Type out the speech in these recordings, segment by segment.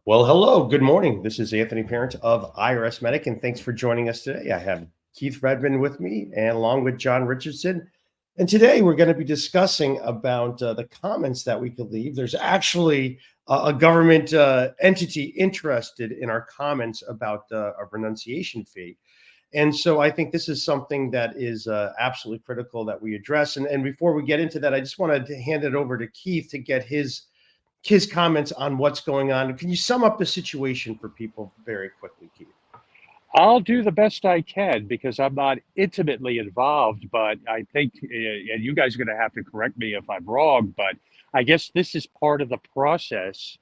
Well, hello, good morning. This is Anthony Parent of IRS Medic, and thanks for joining us today. I have Keith Redmond with me, and along with John Richardson. And today we're going to be discussing about the comments that we could leave. There's actually a government entity interested in our comments about a renunciation fee. And so I think this is something that is absolutely critical that we address. And before we get into that, I just wanted to hand it over to Keith to get his comments on what's going on. Can you sum up the situation for people very quickly, Keith? I'll do the best I can because I'm not intimately involved, but I think, and you guys are going to have to correct me if I'm wrong, but I guess this is part of the process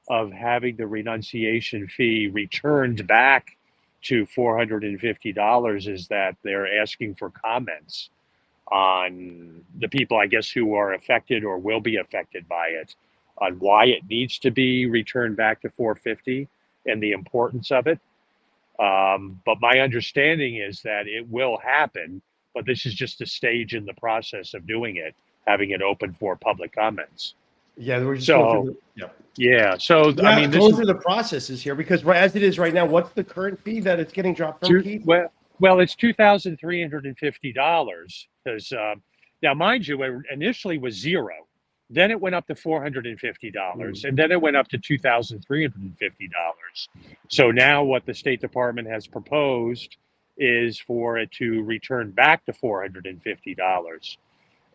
of having the renunciation fee returned back to $450 is that they're asking for comments on the people, I guess, who are affected or will be affected by it, on why it needs to be returned back to 450 and the importance of it. But my understanding is that it will happen, but this is just a stage in the process of doing it, having it open for public comments. Yeah, we're just going through So, the yeah. So, I yeah mean, this going is through the processes here because as it is right now, what's the current fee that it's getting dropped from, two, Keith? well, it's $2,350 because now, mind you, it initially was zero. Then it went up to $450, and then it went up to $2,350. So now, what the State Department has proposed is for it to return back to $450.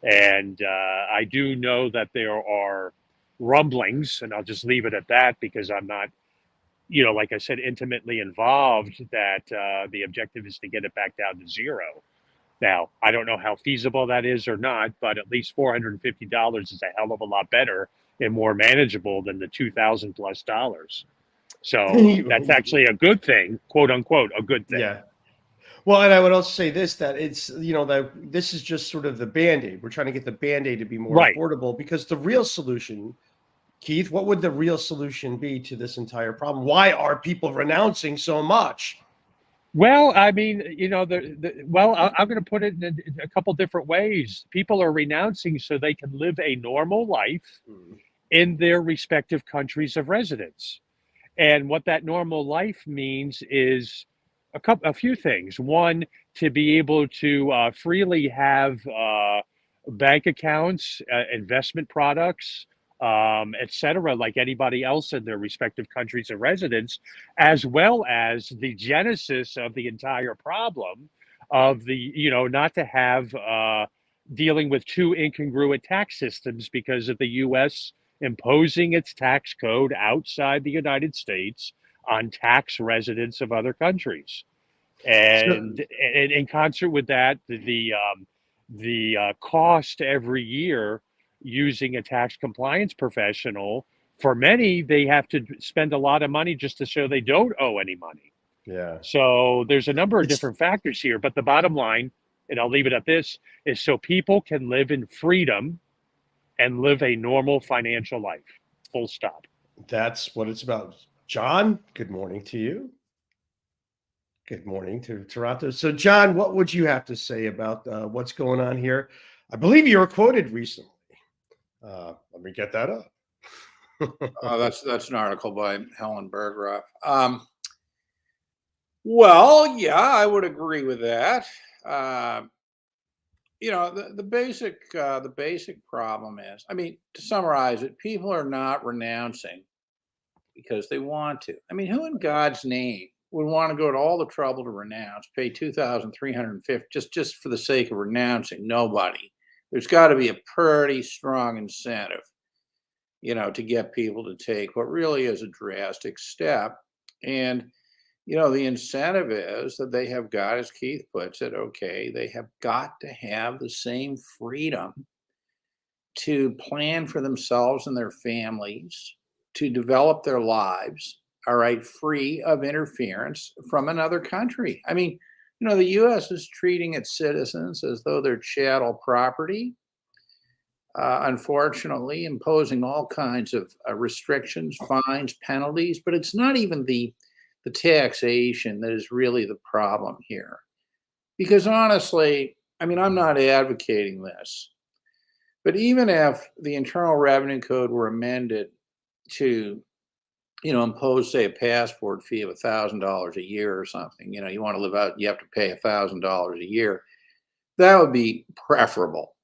And I do know that there are rumblings, and I'll just leave it at that because I'm not, like I said, intimately involved, that the objective is to get it back down to zero. Now, I don't know how feasible that is or not, but at least $450 is a hell of a lot better and more manageable than the 2,000 plus dollars. So that's actually a good thing, quote unquote, a good thing. Yeah. Well, and I would also say this, that it's, that this is just sort of the Band-Aid. We're trying to get the Band-Aid to be more Right. affordable because the real solution, Keith, what would the real solution be to this entire problem? Why are people renouncing so much? Well, I mean, I'm going to put it in a couple different ways. People are renouncing so they can live a normal life in their respective countries of residence. And what that normal life means is a few things. One, to be able to freely have bank accounts, investment products, et cetera, like anybody else in their respective countries of residence, as well as the genesis of the entire problem of not to have dealing with two incongruent tax systems because of the U.S. imposing its tax code outside the United States on tax residents of other countries. And in concert with that, the cost every year using a tax compliance professional, for many, they have to spend a lot of money just to show they don't owe any money. Yeah. So there's a number of different factors here, but the bottom line, and I'll leave it at this, is so people can live in freedom and live a normal financial life. Full stop. That's what it's about. John, good morning to you. Good morning to Toronto. So, John, what would you have to say about what's going on here? I believe you were quoted recently. Let me get that up. That's an article by Helen Berggraf. Well, yeah, I would agree with that. The basic problem is, I mean, to summarize it, people are not renouncing because they want to. I mean, who in God's name would want to go to all the trouble to renounce, pay $2,350 just for the sake of renouncing? Nobody. There's got to be a pretty strong incentive, to get people to take what really is a drastic step. And the incentive is that they have got, as Keith puts it, okay, they have got to have the same freedom to plan for themselves and their families, to develop their lives, all right, free of interference from another country. I mean, the U.S. is treating its citizens as though they're chattel property, unfortunately, imposing all kinds of restrictions, fines, penalties, but it's not even the taxation that is really the problem here. Because honestly, I mean, I'm not advocating this, but even if the Internal Revenue Code were amended to impose, say, a passport fee of $1,000 a year or something. You want to live out, you have to pay $1,000 a year. That would be preferable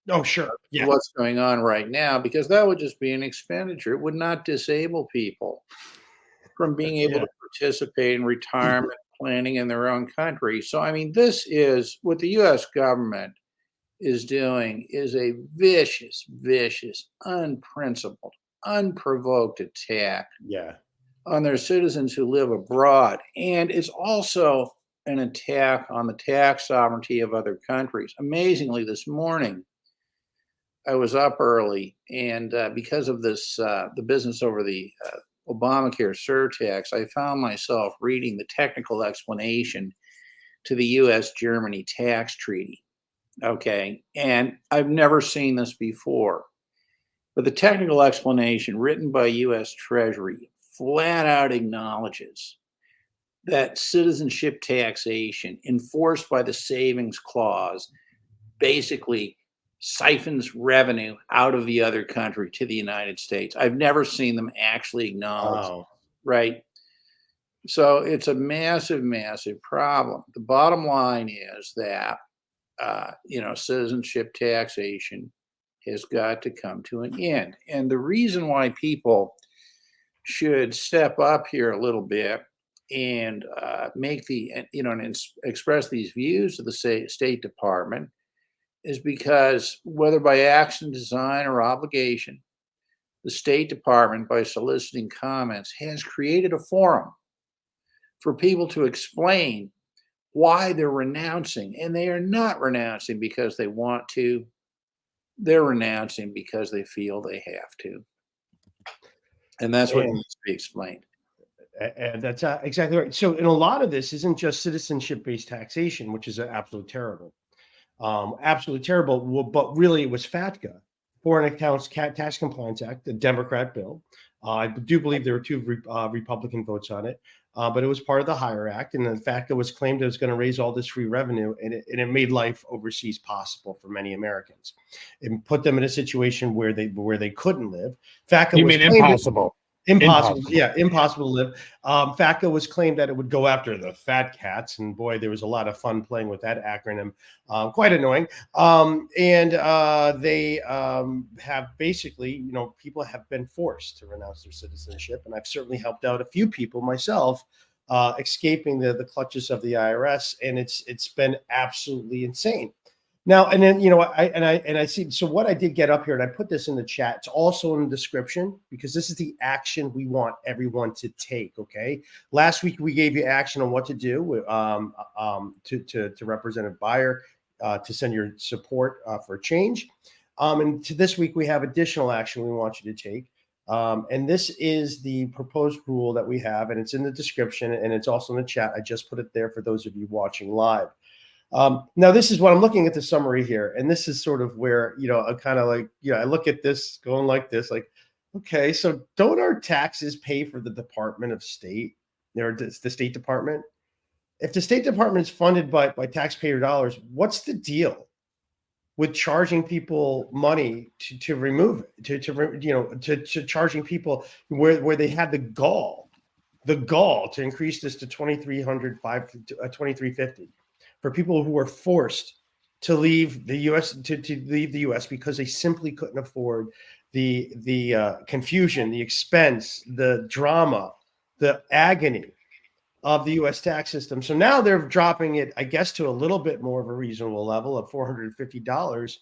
Oh, sure. to Yeah. what's going on right now, because that would just be an expenditure. It would not disable people from being able Yeah. to participate in retirement planning in their own country. So, I mean, this is what the US government is doing, is a vicious, vicious, unprincipled, unprovoked attack Yeah. on their citizens who live abroad. And it's also an attack on the tax sovereignty of other countries. Amazingly, this morning, I was up early, and because of this, the business over the Obamacare surtax, I found myself reading the technical explanation to the US Germany tax treaty. Okay. And I've never seen this before. But the technical explanation written by US Treasury flat out acknowledges that citizenship taxation enforced by the savings clause basically siphons revenue out of the other country to the United States. I've never seen them actually acknowledge, Wow. right? So it's a massive, massive problem. The bottom line is that, citizenship taxation has got to come to an end. And the reason why people should step up here a little bit and make and express these views to the State Department is because, whether by action, design, or obligation, the State Department, by soliciting comments, has created a forum for people to explain why they're renouncing. And they are not renouncing because they want to. They're renouncing because they feel they have to. And that's what And, needs to be explained. and that's exactly right. So, and a lot of this isn't just citizenship-based taxation, which is absolutely terrible. Absolutely terrible. Well, but really, it was FATCA, Foreign Accounts Tax Compliance Act, the Democrat bill. I do believe there were two Republican votes on it, but it was part of the Hire Act, and the FATCA was claimed it was going to raise all this free revenue, and it made life overseas possible for many Americans. It put them in a situation where they couldn't live. FATCA You was mean claimed impossible? impossible. Impossible. Yeah, impossible to live. FATCA was claimed that it would go after the fat cats, and boy, there was a lot of fun playing with that acronym. Quite annoying. And they have basically, people have been forced to renounce their citizenship, and I've certainly helped out a few people myself escaping the clutches of the IRS, and it's been absolutely insane. Now, and then, I see. So what I did get up here, and I put this in the chat. It's also in the description, because this is the action we want everyone to take. Okay. Last week we gave you action on what to do to Representative Buyer to send your support for change. And to this week we have additional action we want you to take. And this is the proposed rule that we have, and it's in the description, and it's also in the chat. I just put it there for those of you watching live. Now, this is what I'm looking at the summary here. And this is sort of where, I'm kind of like, I look at this going like this, like, okay, so don't our taxes pay for the Department of State, or the State Department? If the State Department is funded by taxpayer dollars, what's the deal with charging people money to remove it, to charging people where they had the gall to increase this to 2,300, 2,350 for people who are forced to leave the U.S. to leave the U.S. because they simply couldn't afford the confusion, the expense, the drama, the agony of the U.S. tax system. So now they're dropping it, I guess, to a little bit more of a reasonable level of $450.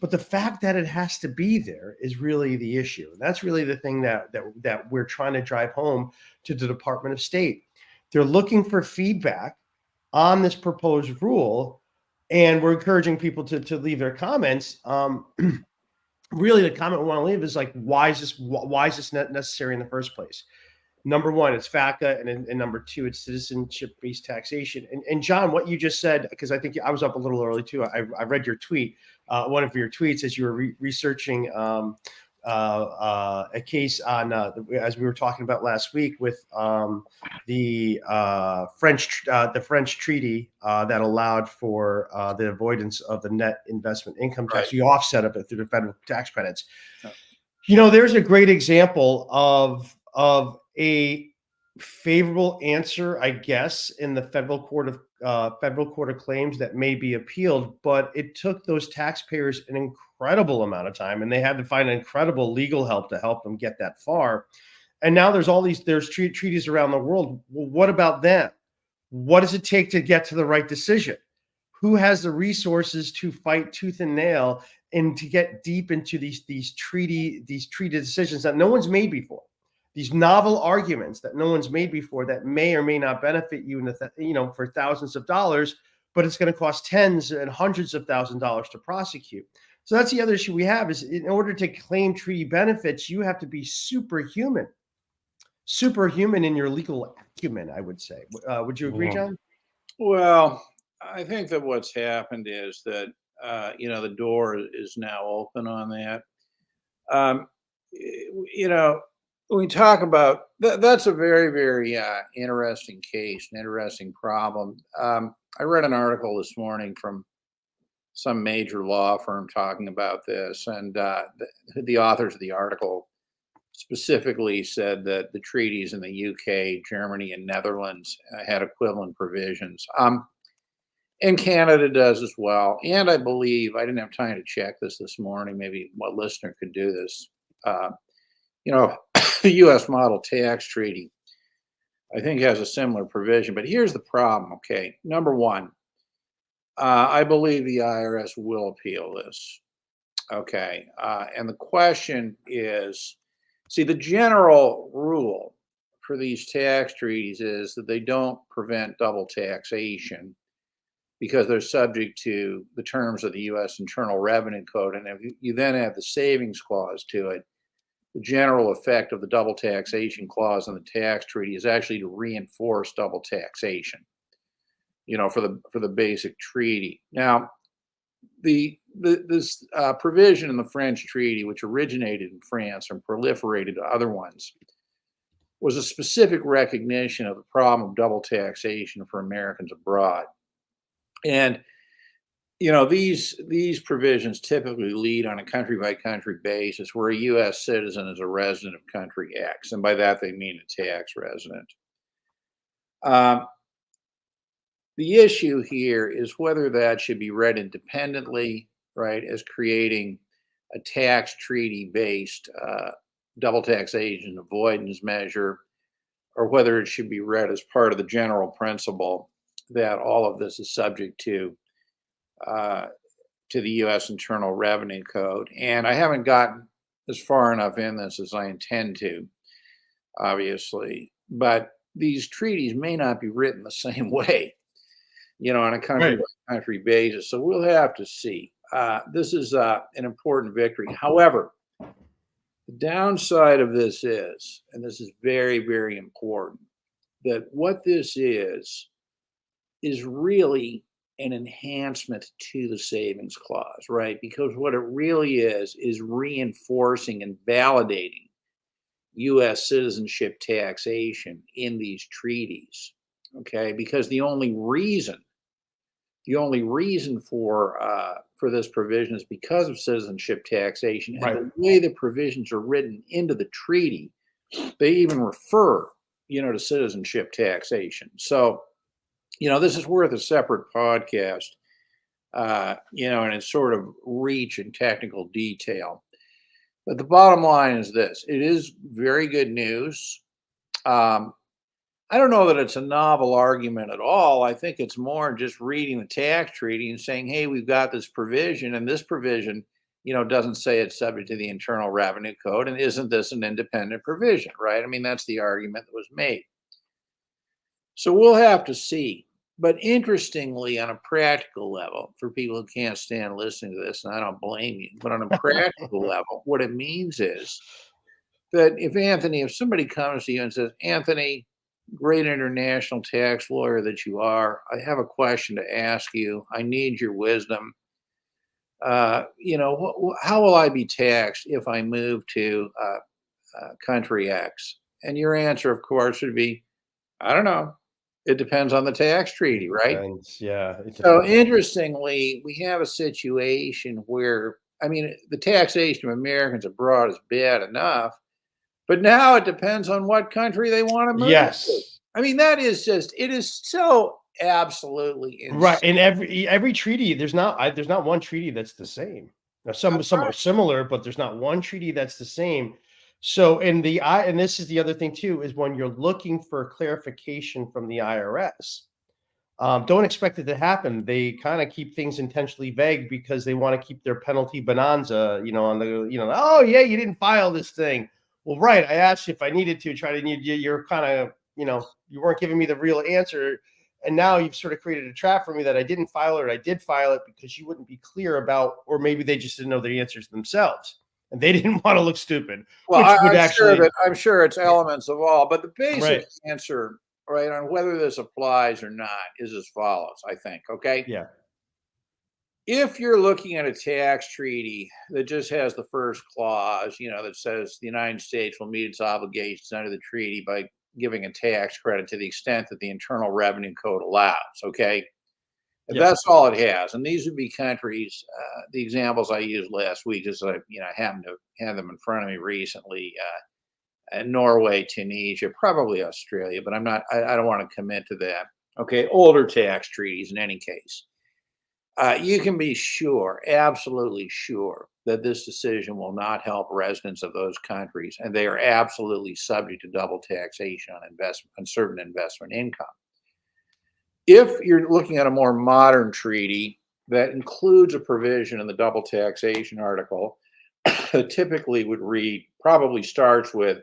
But the fact that it has to be there is really the issue. And that's really the thing that we're trying to drive home to the Department of State. They're looking for feedback on this proposed rule, and we're encouraging people to leave their comments. Really, the comment we want to leave is like, why is this necessary in the first place? Number one, it's FATCA, and number two, it's citizenship-based taxation. And John, what you just said, because I think I was up a little early too. I read your tweet. One of your tweets as you were researching a case on, as we were talking about last week, with the French treaty that allowed for the avoidance of the net investment income tax, the offset of it through the federal tax credits. There's a great example of a favorable answer, I guess, in the federal court of claims that may be appealed, but it took those taxpayers an incredible amount of time, and they had to find incredible legal help to help them get that far. And now there's treaties around the world. Well, what about them? What does it take to get to the right decision? Who has the resources to fight tooth and nail and to get deep into these treaty decisions that no one's made before? These novel arguments that no one's made before that may or may not benefit you for thousands of dollars, but it's going to cost tens and hundreds of thousands of dollars to prosecute. So that's the other issue we have, is in order to claim treaty benefits, you have to be superhuman in your legal acumen, I would say. Would you agree, John? Well, I think that what's happened is that, the door is now open on that. When we talk about that's a very, very interesting case, an interesting problem. I read an article this morning from some major law firm talking about this, and the authors of the article specifically said that the treaties in the UK, Germany, and Netherlands had equivalent provisions. And Canada does as well. And I believe, I didn't have time to check this morning, maybe what listener could do this. The U.S. Model Tax Treaty, I think, has a similar provision. But here's the problem, okay? Number one, I believe the IRS will appeal this, okay? And the question is, see, the general rule for these tax treaties is that they don't prevent double taxation because they're subject to the terms of the U.S. Internal Revenue Code. And if you then add the savings clause to it, the general effect of the double taxation clause in the tax treaty is actually to reinforce double taxation, for the basic treaty. Now, this provision in the French treaty, which originated in France and proliferated to other ones, was a specific recognition of the problem of double taxation for Americans abroad. And these provisions typically lead on a country by country basis, where a U.S. citizen is a resident of country X, and by that they mean a tax resident. The issue here is whether that should be read independently, right, as creating a tax treaty-based double taxation avoidance measure, or whether it should be read as part of the general principle that all of this is subject to the U.S. Internal Revenue Code. And I haven't gotten as far enough in this as I intend to, obviously, but these treaties may not be written the same way, on a country by country basis. So we'll have to see. This is an important victory. However, the downside of this is, and this is very, very important, that what this is really an enhancement to the savings clause, right? Because what it really is reinforcing and validating U.S. citizenship taxation in these treaties, okay? Because the only reason for this provision is because of citizenship taxation, and the way the provisions are written into the treaty, they even refer, to citizenship taxation. So, this is worth a separate podcast, and it's sort of reach and technical detail. But the bottom line is this: it is very good news. I don't know that it's a novel argument at all. I think it's more just reading the tax treaty and saying, hey, we've got this provision, and this provision, doesn't say it's subject to the Internal Revenue Code, and isn't this an independent provision, right? I mean, that's the argument that was made. So we'll have to see. But interestingly, on a practical level, for people who can't stand listening to this, and I don't blame you, but on a practical level, what it means is that if somebody comes to you and says, Anthony, great international tax lawyer that you are, I have a question to ask you. I need your wisdom. How will I be taxed if I move to country X? And your answer, of course, would be, I don't know. It depends on the tax treaty, right? Yeah. So interestingly, we have a situation where, the taxation of Americans abroad is bad enough, But now it depends on what country they want to move to. Yes. I mean, that is just, it is so absolutely Right. insane. In every treaty, there's not one treaty that's the same. Now, some are similar, but there's not one treaty that's the same. So and this is the other thing too, is when you're looking for clarification from the IRS, don't expect it to happen. They kind of keep things intentionally vague because they want to keep their penalty bonanza, on the, oh yeah, you didn't file this thing. Well, right. I asked you if I needed to try to, you're kind of, you weren't giving me the real answer. And now you've sort of created a trap for me that I didn't file it or I did file it because you wouldn't be clear about, or maybe they just didn't know the answers themselves and they didn't want to look stupid, Well, which would I'm sure it's elements of all, but the basic right. answer, right, on whether this applies or not is as follows, I think. Okay. Yeah. If you're looking at a tax treaty that just has the first clause, that says the United States will meet its obligations under the treaty by giving a tax credit to the extent that the Internal Revenue Code allows, okay? If Yeah. that's all it has, and these would be countries, the examples I used last week, is I happened to have them in front of me recently, Norway, Tunisia, probably Australia, but I don't want to commit to that. Okay, older tax treaties in any case. You can be sure, absolutely sure, that this decision will not help residents of those countries, and they are absolutely subject to double taxation on certain investment income. If you're looking at a more modern treaty that includes a provision in the double taxation article, that typically would read, probably starts with,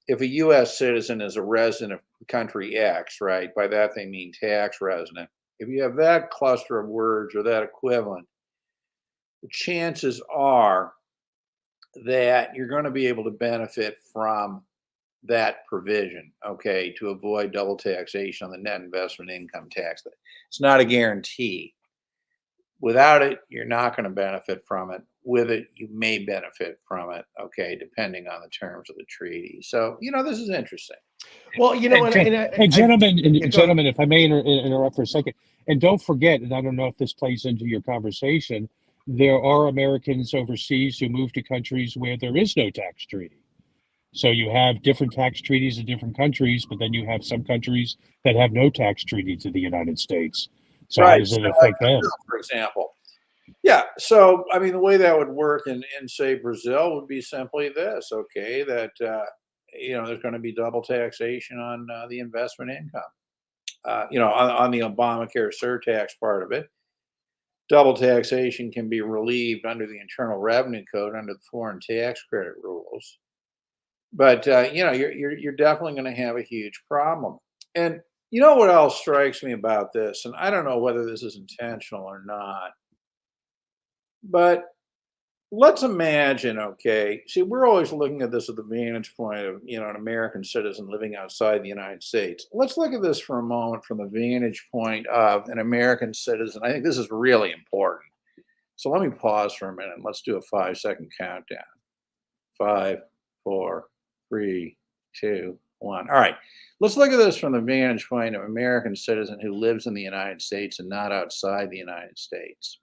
if a U.S. citizen is a resident of country X, right? By that they mean tax resident. If you have that cluster of words or that equivalent, the chances are that you're going to be able to benefit from that provision, okay, to avoid double taxation on the net investment income tax. It's not a guarantee. Without it, you're not going to benefit from it. With it, you may benefit from it, okay, depending on the terms of the treaty. So, this is interesting. Well, And gentlemen, yeah, go ahead. gentlemen, if I may interrupt for a second, and don't forget, and I don't know if this plays into your conversation, there are Americans overseas who move to countries where there is no tax treaty. So you have different tax treaties in different countries, but then you have some countries that have no tax treaty to the United States. So how Right. does So, it affect them? for example. Yeah. So, I mean, the way that would work in say, Brazil would be simply this, okay, that, there's going to be double taxation on the investment income, on the Obamacare surtax part of it. Double taxation can be relieved under the Internal Revenue Code under the foreign tax credit rules. But, you're definitely going to have a huge problem. And you know what else strikes me about this? And I don't know whether this is intentional or not, but let's imagine, okay, see, we're always looking at this at the vantage point of, an American citizen living outside the United States. Let's look at this for a moment from the vantage point of an American citizen. I think this is really important. So let me pause for a minute and let's do a 5-second countdown. 5, 4, 3, 2, 1. All right. Let's look at this from the vantage point of an American citizen who lives in the United States and not outside the United States.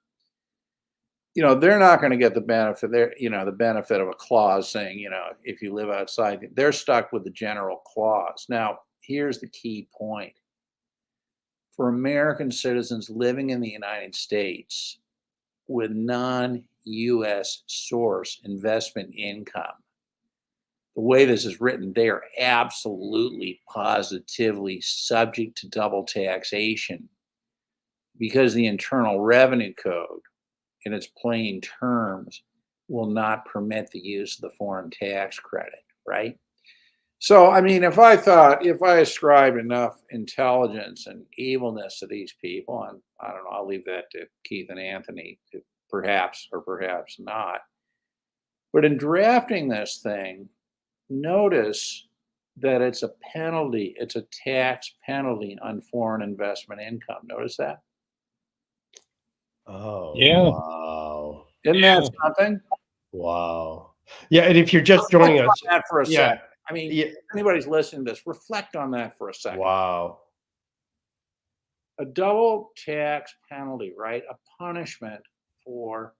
They're not going to get the benefit there, the benefit of a clause saying, if you live outside, they're stuck with the general clause. Now, here's the key point. For American citizens living in the United States with non-US source investment income, the way this is written, they are absolutely positively subject to double taxation because the Internal Revenue Code, in its plain terms, will not permit the use of the foreign tax credit, right? So, I mean, if I ascribed enough intelligence and evilness to these people, and I don't know, I'll leave that to Keith and Anthony to perhaps or perhaps not. But in drafting this thing, notice that it's a penalty, it's a tax penalty on foreign investment income. Notice that? Oh, Yeah. wow. Isn't Yeah. that something? Wow. Yeah, and if you're just joining Reflect us, on that for a yeah, second. I mean, yeah, if anybody's listening to this, reflect on that for a second. wow. A double tax penalty, right? A punishment for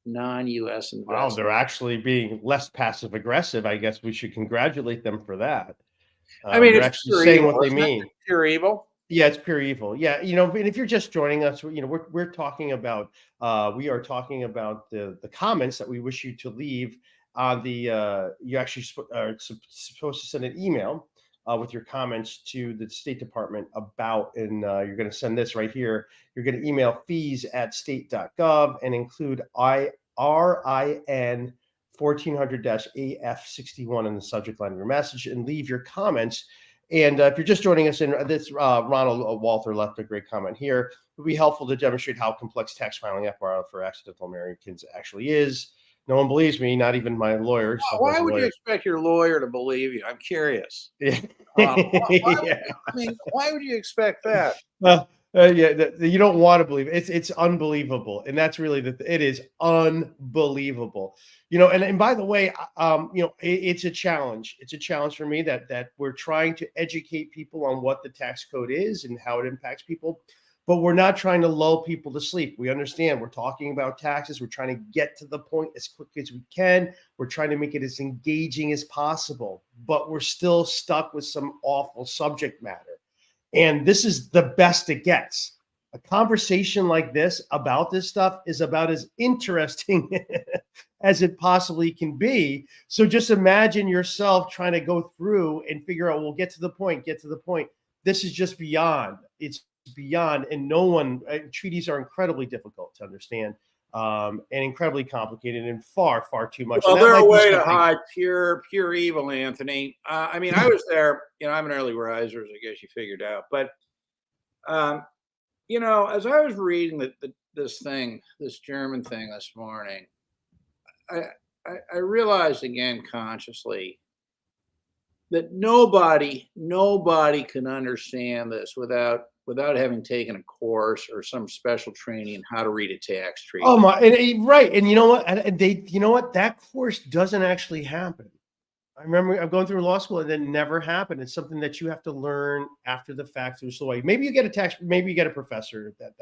non-U.S. Wow, investment. they're actually being less passive aggressive. I guess we should congratulate them for that. I mean, They're it's actually pure saying evil, what they isn't it? mean. It's pure evil. Yeah, it's pure evil. Yeah, and if you're just joining us, we're talking about we are talking about the comments that we wish you to leave on the you actually are supposed to send an email with your comments to the State Department about, and you're going to send this right here. You're going to email fees@state.gov and include RIN 1400-AF61 in the subject line of your message, and leave your comments. And if you're just joining us in this, Ronald Walter left a great comment here. It would be helpful to demonstrate how complex tax filing FYI for accidental Americans actually is. No one believes me, not even my lawyer. Why would you expect your lawyer to believe you? I'm curious. Yeah. Why would you expect that? You don't want to believe it. It's unbelievable, and that's really it is unbelievable. And by the way, it's a challenge. It's a challenge for me that we're trying to educate people on what the tax code is and how it impacts people, but we're not trying to lull people to sleep. We understand we're talking about taxes. We're trying to get to the point as quick as we can. We're trying to make it as engaging as possible, but we're still stuck with some awful subject matter. And this is the best it gets. A conversation like this about this stuff is about as interesting as it possibly can be. So just imagine yourself trying to go through and figure out, well, get to the point. This is just beyond. It's beyond. And treaties are incredibly difficult to understand and incredibly complicated and far, far too much. Well, they're a way to hide pure evil, Anthony. I mean, I was there. I'm an early riser, as I guess you figured out. But as I was reading this German thing this morning, I realized again consciously that nobody can understand this without having taken a course or some special training in how to read a tax treaty. Oh my, right. And you know what? That course doesn't actually happen. I remember I'm going through law school and it never happened. It's something that you have to learn after the fact through the way. Maybe you get a professor that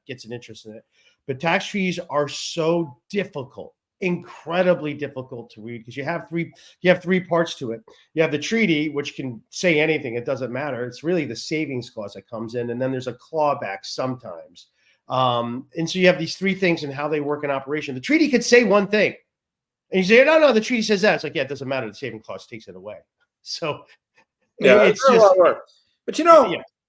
gets an interest in it. But tax treaties are so difficult, incredibly difficult to read, because you have three parts to it. You have the treaty, which can say anything, it doesn't matter. It's really the savings clause that comes in, and then there's a clawback sometimes. And so you have these three things and how they work in operation. The treaty could say one thing. And you say, no, the treaty says that. It's like, yeah, it doesn't matter. The saving clause takes it away. So it's just a lot of work. But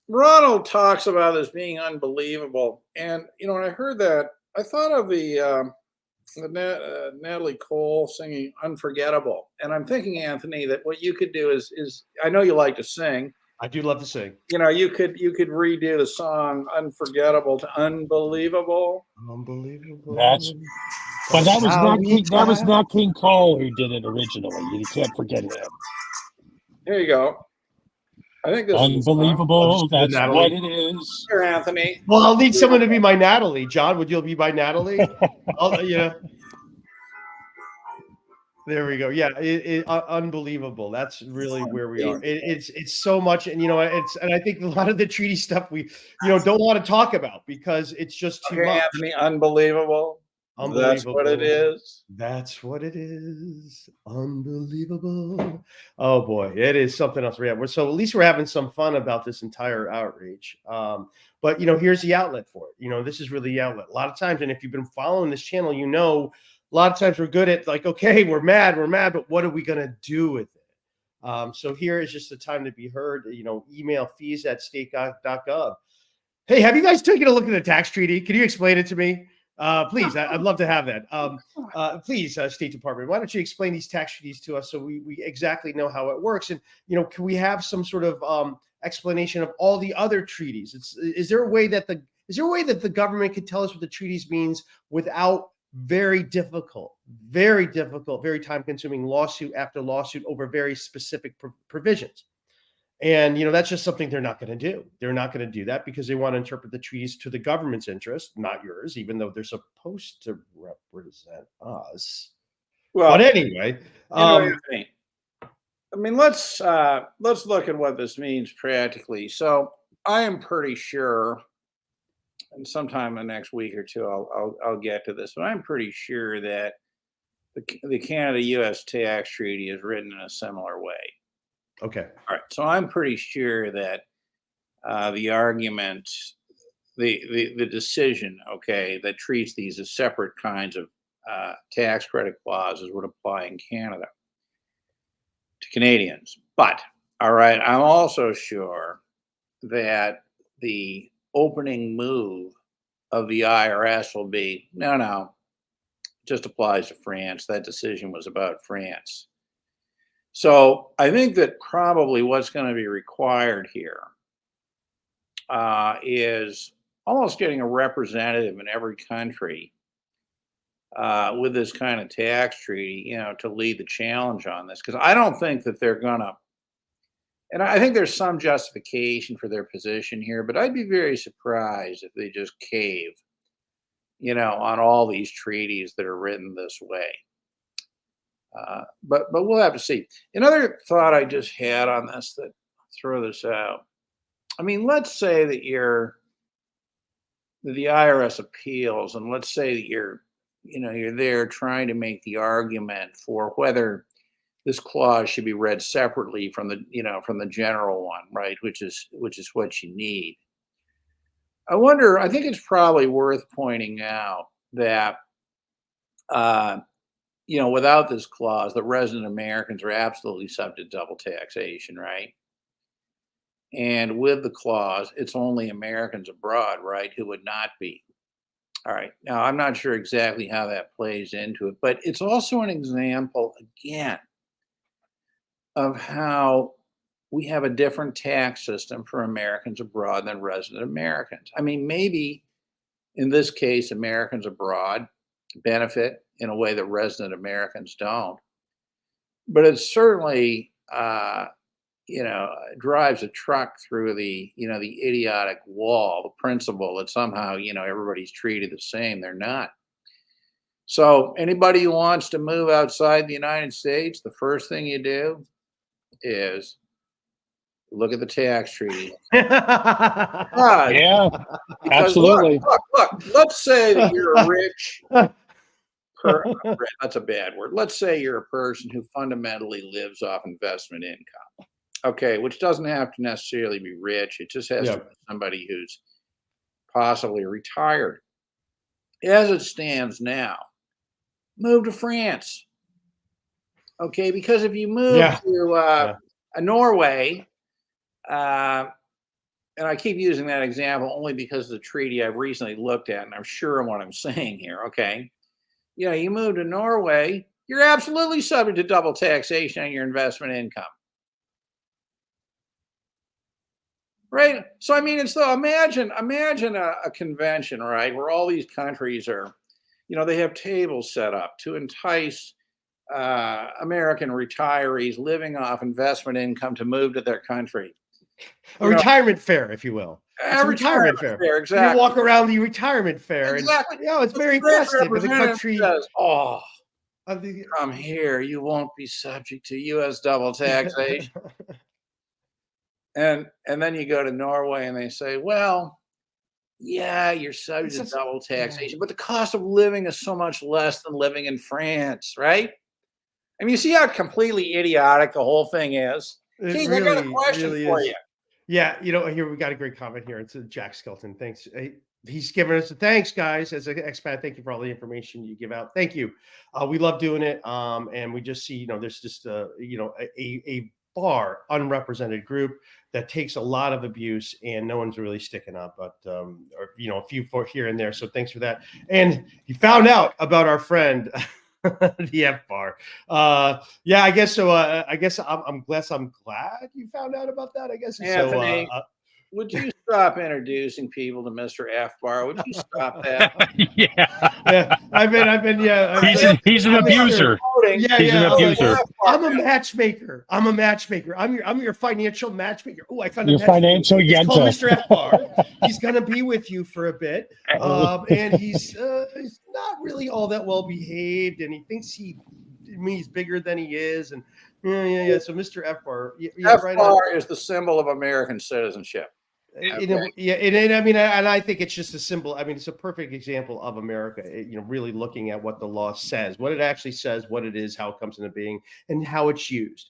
Ronald talks about this being unbelievable. And when I heard that, I thought of the Natalie Cole singing "Unforgettable," and I'm thinking, Anthony, that what you could do is I know you like to sing. I do love to sing. You could redo the song "Unforgettable" to "Unbelievable." Unbelievable. But that was not King Cole who did it originally. You can't forget him. Here you go. I think this unbelievable. That's what it is. Here, Anthony. Well, I'll need someone to be my Natalie. John, would you be my Natalie? There we go. Yeah, unbelievable. That's really where we are. It's so much, and and I think a lot of the treaty stuff we don't want to talk about because it's just too much. Anthony, unbelievable. That's what it is. That's what it is. Unbelievable. Oh boy, it is something else. So at least we're having some fun about this entire outreach. But here's the outlet for it. This is really the outlet. A lot of times, and if you've been following this channel, a lot of times we're good at like, okay, we're mad, but what are we gonna do with it? So here is just the time to be heard. Email fees@state.gov. Hey, have you guys taken a look at the tax treaty? Can you explain it to me? Please, I'd love to have that. Please, State Department, why don't you explain these tax treaties to us so we exactly know how it works? And, can we have some sort of explanation of all the other treaties? Is there a way that the government could tell us what the treaties means without very difficult, very time-consuming lawsuit after lawsuit over very specific provisions? And, that's just something they're not going to do. They're not going to do that because they want to interpret the treaties to the government's interest, not yours, even though they're supposed to represent us. Well, but anyway, Anthony, I mean, let's look at what this means practically. So I am pretty sure and sometime in the next week or two, I'll get to this, but I'm pretty sure that the Canada-U.S. tax treaty is written in a similar way. Okay. All right, so I'm pretty sure that the argument, the decision, okay, that treats these as separate kinds of tax credit clauses would apply in Canada to Canadians. But all right, I'm also sure that the opening move of the IRS will be no, just applies to France. That decision was about France. So I think that probably what's going to be required here is almost getting a representative in every country with this kind of tax treaty, to lead the challenge on this. Because I don't think that they're going to, and I think there's some justification for their position here, but I'd be very surprised if they just cave, on all these treaties that are written this way. But we'll have to see. Another thought I just had on this, that throw this out. I mean, let's say that the IRS appeals, and let's say that you're there trying to make the argument for whether this clause should be read separately from the general one, right? Which is what you need. I think it's probably worth pointing out that without this clause, the resident Americans are absolutely subject to double taxation, right? And with the clause, it's only Americans abroad, right, who would not be. All right. Now, I'm not sure exactly how that plays into it, but it's also an example, again, of how we have a different tax system for Americans abroad than resident Americans. I mean, maybe in this case, Americans abroad benefit in a way that resident Americans don't. But it certainly, drives a truck through the idiotic wall, the principle that somehow, everybody's treated the same. They're not. So anybody who wants to move outside the United States, the first thing you do is look at the tax treaty. Yeah, Because absolutely. look, let's say that you're a rich that's a bad word. Let's say you're a person who fundamentally lives off investment income. Okay, which doesn't have to necessarily be rich. It just has to be somebody who's possibly retired. As it stands now, move to France. Okay, because if you move to Norway, and I keep using that example only because of the treaty I've recently looked at, and I'm sure of what I'm saying here, okay? You move to Norway, you're absolutely subject to double taxation on your investment income. Right? So, I mean, imagine a convention, right, where all these countries are, they have tables set up to entice American retirees living off investment income to move to their country. A retirement fair, if you will. It's a retirement fair. Exactly. You walk around the retirement fair. Exactly. And, it's very festive. The country says, come here. You won't be subject to U.S. double taxation. and then you go to Norway and they say, well, yeah, you're subject to double taxation, but the cost of living is so much less than living in France, right? I mean, you see how completely idiotic the whole thing is? Keith, I got a question for you. Yeah, here we got a great comment here. It's Jack Skelton. Thanks. He's giving us a thanks, guys. As an expat, thank you for all the information you give out. Thank you. We love doing it. And we just see, there's just a far unrepresented group that takes a lot of abuse, and no one's really sticking up, but a few for here and there. So thanks for that. And you found out about our friend. The F bar. I guess so. I guess I'm glad you found out about that. I guess. Anthony, would you stop introducing people to Mr. F bar? Would you stop that? Yeah. I've been. He's an abuser. He's an abuser. I'm a matchmaker. I'm your financial matchmaker. Oh, I found your financial yenta. It's called Mr. F bar. He's gonna be with you for a bit, and he's not really all that well behaved, and he thinks he's bigger than he is, and So Mr. F bar, F bar is the symbol of American citizenship. Yeah, and I mean, and I think it's just a symbol. I mean, it's a perfect example of America, really looking at what the law says, what it actually says, what it is, how it comes into being, and how it's used,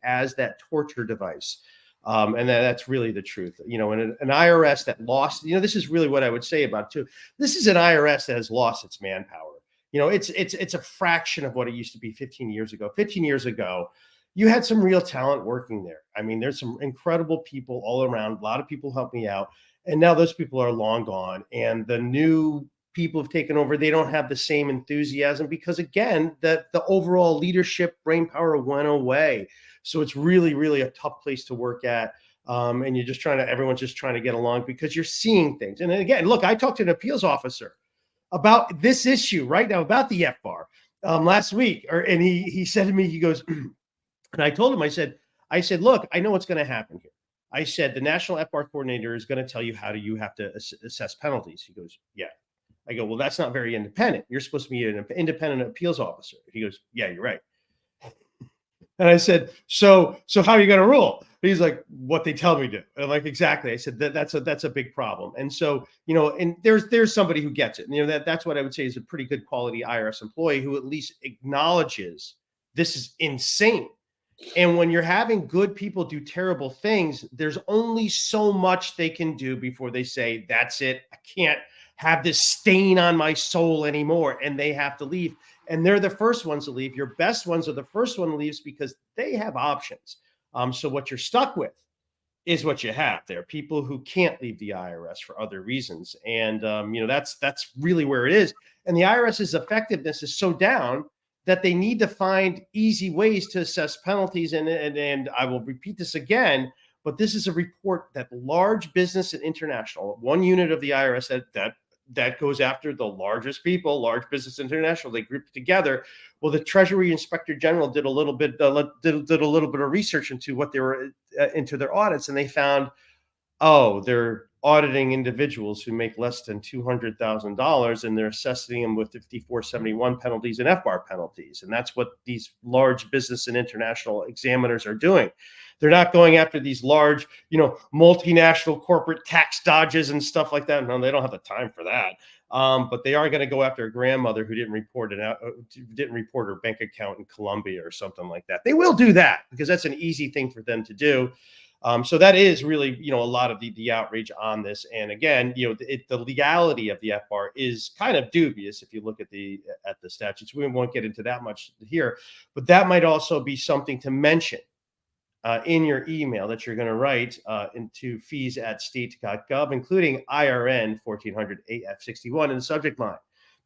as that torture device. And that's really the truth, and an IRS that lost, this is really what I would say about it too. This is an IRS that has lost its manpower. It's a fraction of what it used to be 15 years ago. 15 years ago, you had some real talent working there. I mean, there's some incredible people all around. A lot of people helped me out. And now those people are long gone. And the new people have taken over. They don't have the same enthusiasm because, again, the overall leadership brain power went away. So it's really, really a tough place to work at. And everyone's just trying to get along because you're seeing things. And then again, look, I talked to an appeals officer about this issue right now, about the FBAR last week. And he said to me, he goes, and I told him, I said, look, I know what's going to happen here. I said, the National FBAR coordinator is going to tell you how you have to assess penalties. He goes, yeah. I go, well, that's not very independent. You're supposed to be an independent appeals officer. He goes, yeah, you're right. And I said, so how are you going to rule? He's like, what they tell me to. And I'm like, exactly. I said, that's a big problem. And so, and there's somebody who gets it. And, that's what I would say is a pretty good quality IRS employee who at least acknowledges this is insane. And when you're having good people do terrible things, there's only so much they can do before they say, that's it. I can't have this stain on my soul anymore. And they have to leave. And they're the first ones to leave. Your best ones are the first one leaves because they have options. So what you're stuck with is what you have. There are people who can't leave the IRS for other reasons. And, that's really where it is. And the IRS's effectiveness is so down that they need to find easy ways to assess penalties. And I will repeat this again, but this is a report that large business and international, one unit of the IRS that goes after the largest people, large business international, they grouped together. Well, the Treasury Inspector General did a little bit of research into what they were into their audits, and they found, they're auditing individuals who make less than $200,000, and they're assessing them with 5471 penalties and FBAR penalties. And that's what these large business and international examiners are doing. They're not going after these large, multinational corporate tax dodges and stuff like that. No, they don't have the time for that. But they are going to go after a grandmother who didn't report her bank account in Colombia or something like that. They will do that because that's an easy thing for them to do. So that is really, a lot of the outrage on this. And again, the legality of the FBAR is kind of dubious if you look at the statutes. We won't get into that much here, but that might also be something to mention in your email that you're going to write into fees@state.gov, including IRN 1400 AF61 in the subject line.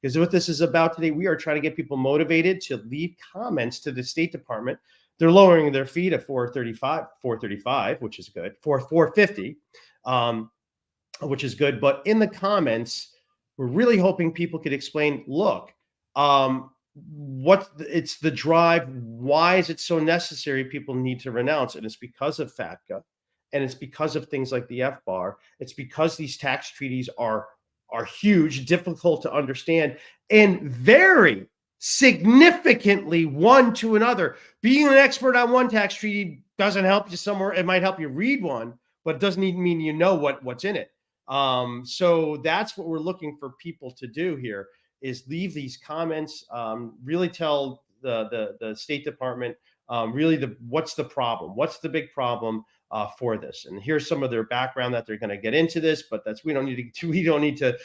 Because what this is about today, we are trying to get people motivated to leave comments to the State Department. They're lowering their fee to $435, which is good, for $450, which is good. But in the comments, we're really hoping people could explain, look, it's the drive. Why is it so necessary? People need to renounce. And it's because of FATCA. And it's because of things like the FBAR. It's because these tax treaties are huge, difficult to understand, and very significantly one to another. Being an expert on one tax treaty doesn't help you somewhere. It might help you read one, but it doesn't even mean what's in it. So that's what we're looking for people to do here is leave these comments, really tell the State Department what's the problem, what's the big problem for this. And here's some of their background that they're going to get into this, but we don't need to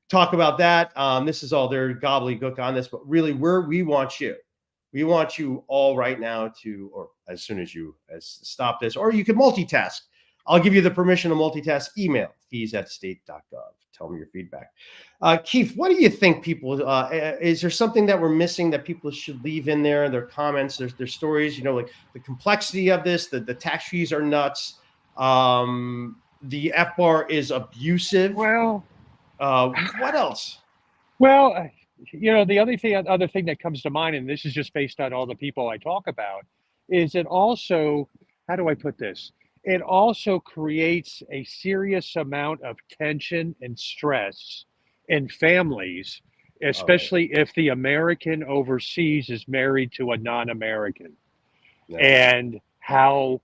talk about that. This is all their gobbledygook on this, but really we want you all right now or as soon as you stop this, or you can multitask. I'll give you the permission to multitask. Email fees@state.gov. Tell me your feedback. Keith, what do you think people, is there something that we're missing that people should leave in there, their comments, their stories, like the complexity of this, the tax treaties are nuts. The FBAR is abusive. Well, what else? Well, the other thing that comes to mind, and this is just based on all the people I talk about, is it also, how do I put this? It also creates a serious amount of tension and stress in families, especially if the American overseas is married to a non-American. Yeah. And how,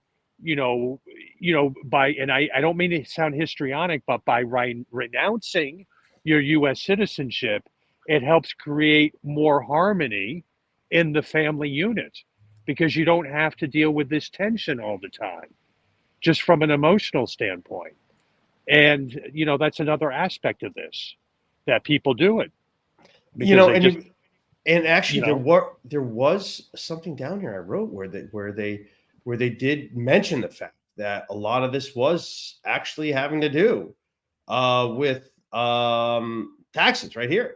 and I don't mean to sound histrionic, but by renouncing your U.S. citizenship, it helps create more harmony in the family unit because you don't have to deal with this tension all the time, just from an emotional standpoint. And, that's another aspect of this that people do it because they just, and actually you know, there was something down here I wrote where they did mention the fact that a lot of this was actually having to do with taxes right here.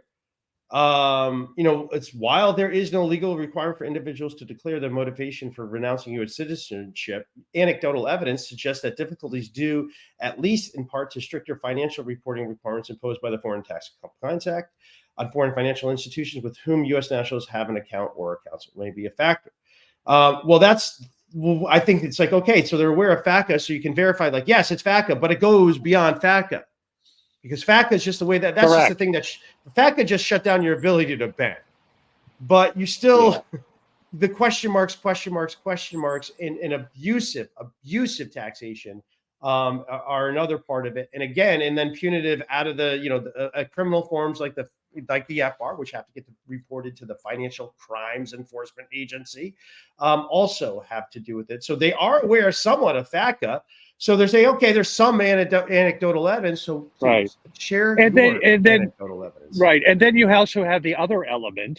It's while there is no legal requirement for individuals to declare their motivation for renouncing U.S. citizenship, anecdotal evidence suggests that difficulties due at least in part to stricter financial reporting requirements imposed by the Foreign Tax Compliance Act on foreign financial institutions with whom U.S. nationals have an account or accounts may be a factor. I think it's like, okay, so they're aware of FATCA, so you can verify, like, yes, it's FATCA, but it goes beyond FATCA. Because FATCA is just the way that's Correct. just the thing that FATCA just shut down your ability to ban. But you still, the question marks, and abusive taxation are another part of it. And again, and then punitive out of the criminal forms like the FBAR, which have to get reported to the Financial Crimes Enforcement Agency, also have to do with it. So they are aware somewhat of FATCA. So they're saying, okay, there's some anecdotal evidence. So right. Share and then anecdotal evidence. Right. And then you also have the other element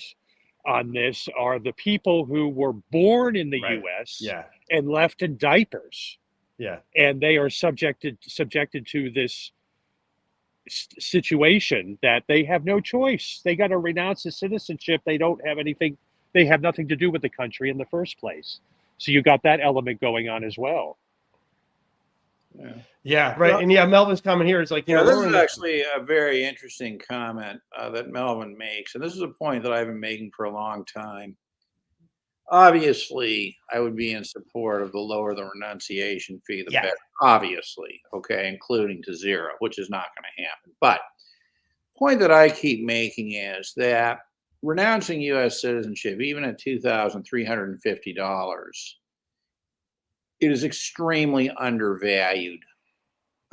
on this are the people who were born in the U.S. and left in diapers. Yeah. And they are subjected to this situation that they have no choice. They got to renounce the citizenship. They don't have anything. They have nothing to do with the country in the first place. So you got that element going on as well. Yeah, right. And Melvin's comment here is like, this is actually a very interesting comment that Melvin makes. And this is a point that I've been making for a long time. Obviously, I would be in support of the lower the renunciation fee, the better. Obviously, okay, including to zero, which is not going to happen. But the point that I keep making is that renouncing U.S. citizenship, even at $2,350, it is extremely undervalued.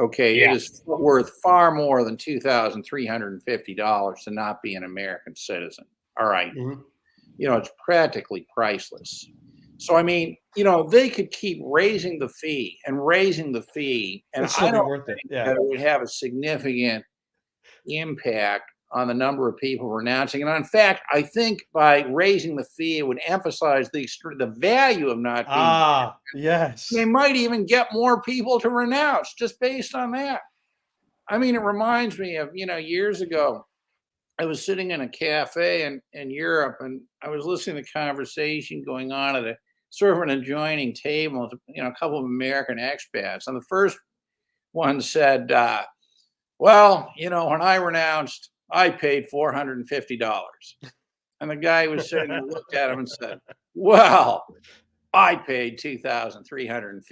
Okay, it is worth far more than $2,350 to not be an American citizen. All right. It's practically priceless. So, I mean, they could keep raising the fee, and I don't think that it would have a significant impact on the number of people renouncing. And in fact, I think by raising the fee, it would emphasize the value of not being. Yes. They might even get more people to renounce just based on that. I mean, it reminds me of, years ago, I was sitting in a cafe in Europe, and I was listening to conversation going on at a sort of an adjoining table, a couple of American expats. And the first one said, well, when I renounced, I paid $450. And the guy who was sitting there looked at him and said, well, I paid $2,350.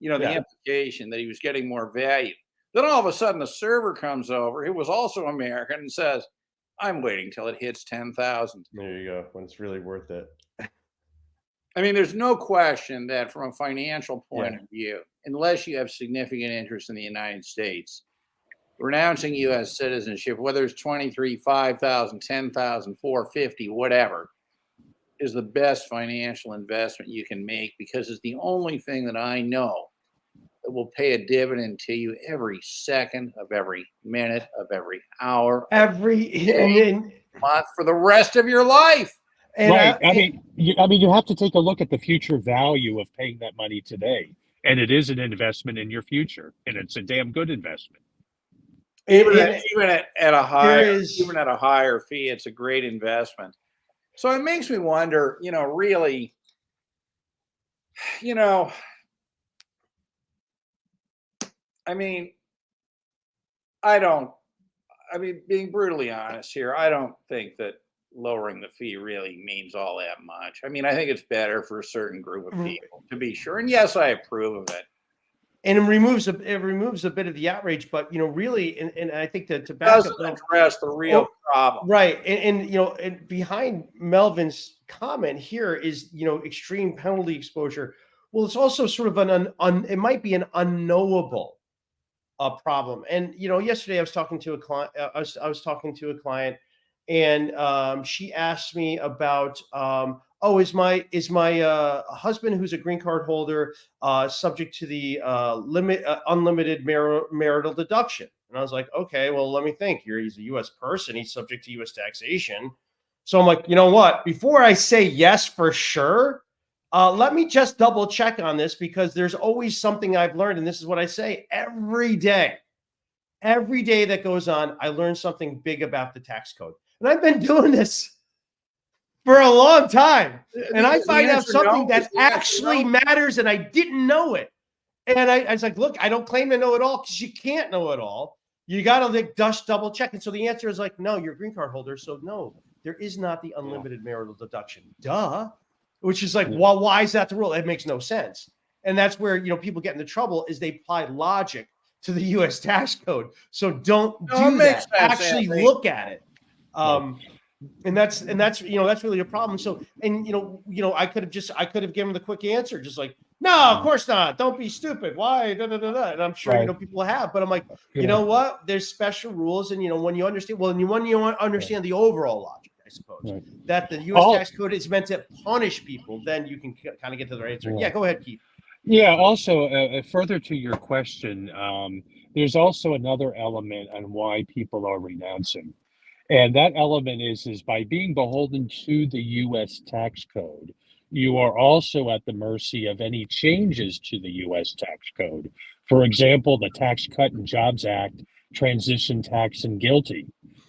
The implication that he was getting more value. Then all of a sudden, the server comes over, who was also American, and says, I'm waiting till it hits 10,000. There you go. When it's really worth it. I mean, there's no question that from a financial point of view, unless you have significant interest in the United States, renouncing U.S. citizenship, whether it's 23, 5,000, 10,000, 450, whatever, is the best financial investment you can make, because it's the only thing that I know that will pay a dividend to you every second of every minute of every hour, every month for the rest of your life. And I mean, you have to take a look at the future value of paying that money today, and it is an investment in your future, and it's a damn good investment. Even at a higher fee, it's a great investment. So it makes me wonder, really, I mean, being brutally honest here, I don't think that lowering the fee really means all that much. I mean, I think it's better for a certain group of people, to be sure. And yes, I approve of it. And it removes a bit of the outrage, but really, and I think that to back doesn't address the real problem, right? And behind Melvin's comment here is extreme penalty exposure, Well, it's also sort of it might be an unknowable problem. And yesterday I was talking to a client. I was talking to a client, and she asked me about, oh, is my husband, who's a green card holder, subject to the unlimited marital deduction? And I was like, okay, well, let me think. He's a U.S. person. He's subject to U.S. taxation. So I'm like, you know what? Before I say yes for sure, let me just double check on this, because there's always something I've learned. And this is what I say every day. Every day that goes on, I learn something big about the tax code. And I've been doing this for a long time. And I find out something that actually matters, and I didn't know it. And I was like, look, I don't claim to know it all, because you can't know it all. You got to like double check. And so the answer is like, no, you're a green card holder. So no, there is not the unlimited marital deduction. Duh. Which is like, well, why is that the rule? It makes no sense. And that's where, people get into trouble, is they apply logic to the U.S. tax code. So don't do that. Actually look at it. And that's really a problem. So, and I could have given the quick answer, just like, no, of course not. Don't be stupid. Why? Da, da, da, da. And I'm sure people have, but I'm like, you know what? There's special rules, and when you understand, when you understand the overall logic, I suppose, that the U.S. tax code is meant to punish people, then you can kind of get to the right answer. Yeah, go ahead, Keith. Yeah. Also, further to your question, there's also another element on why people are renouncing. And that element is by being beholden to the U.S. tax code, you are also at the mercy of any changes to the U.S. tax code. For example, the Tax Cut and Jobs Act transition tax and GILTI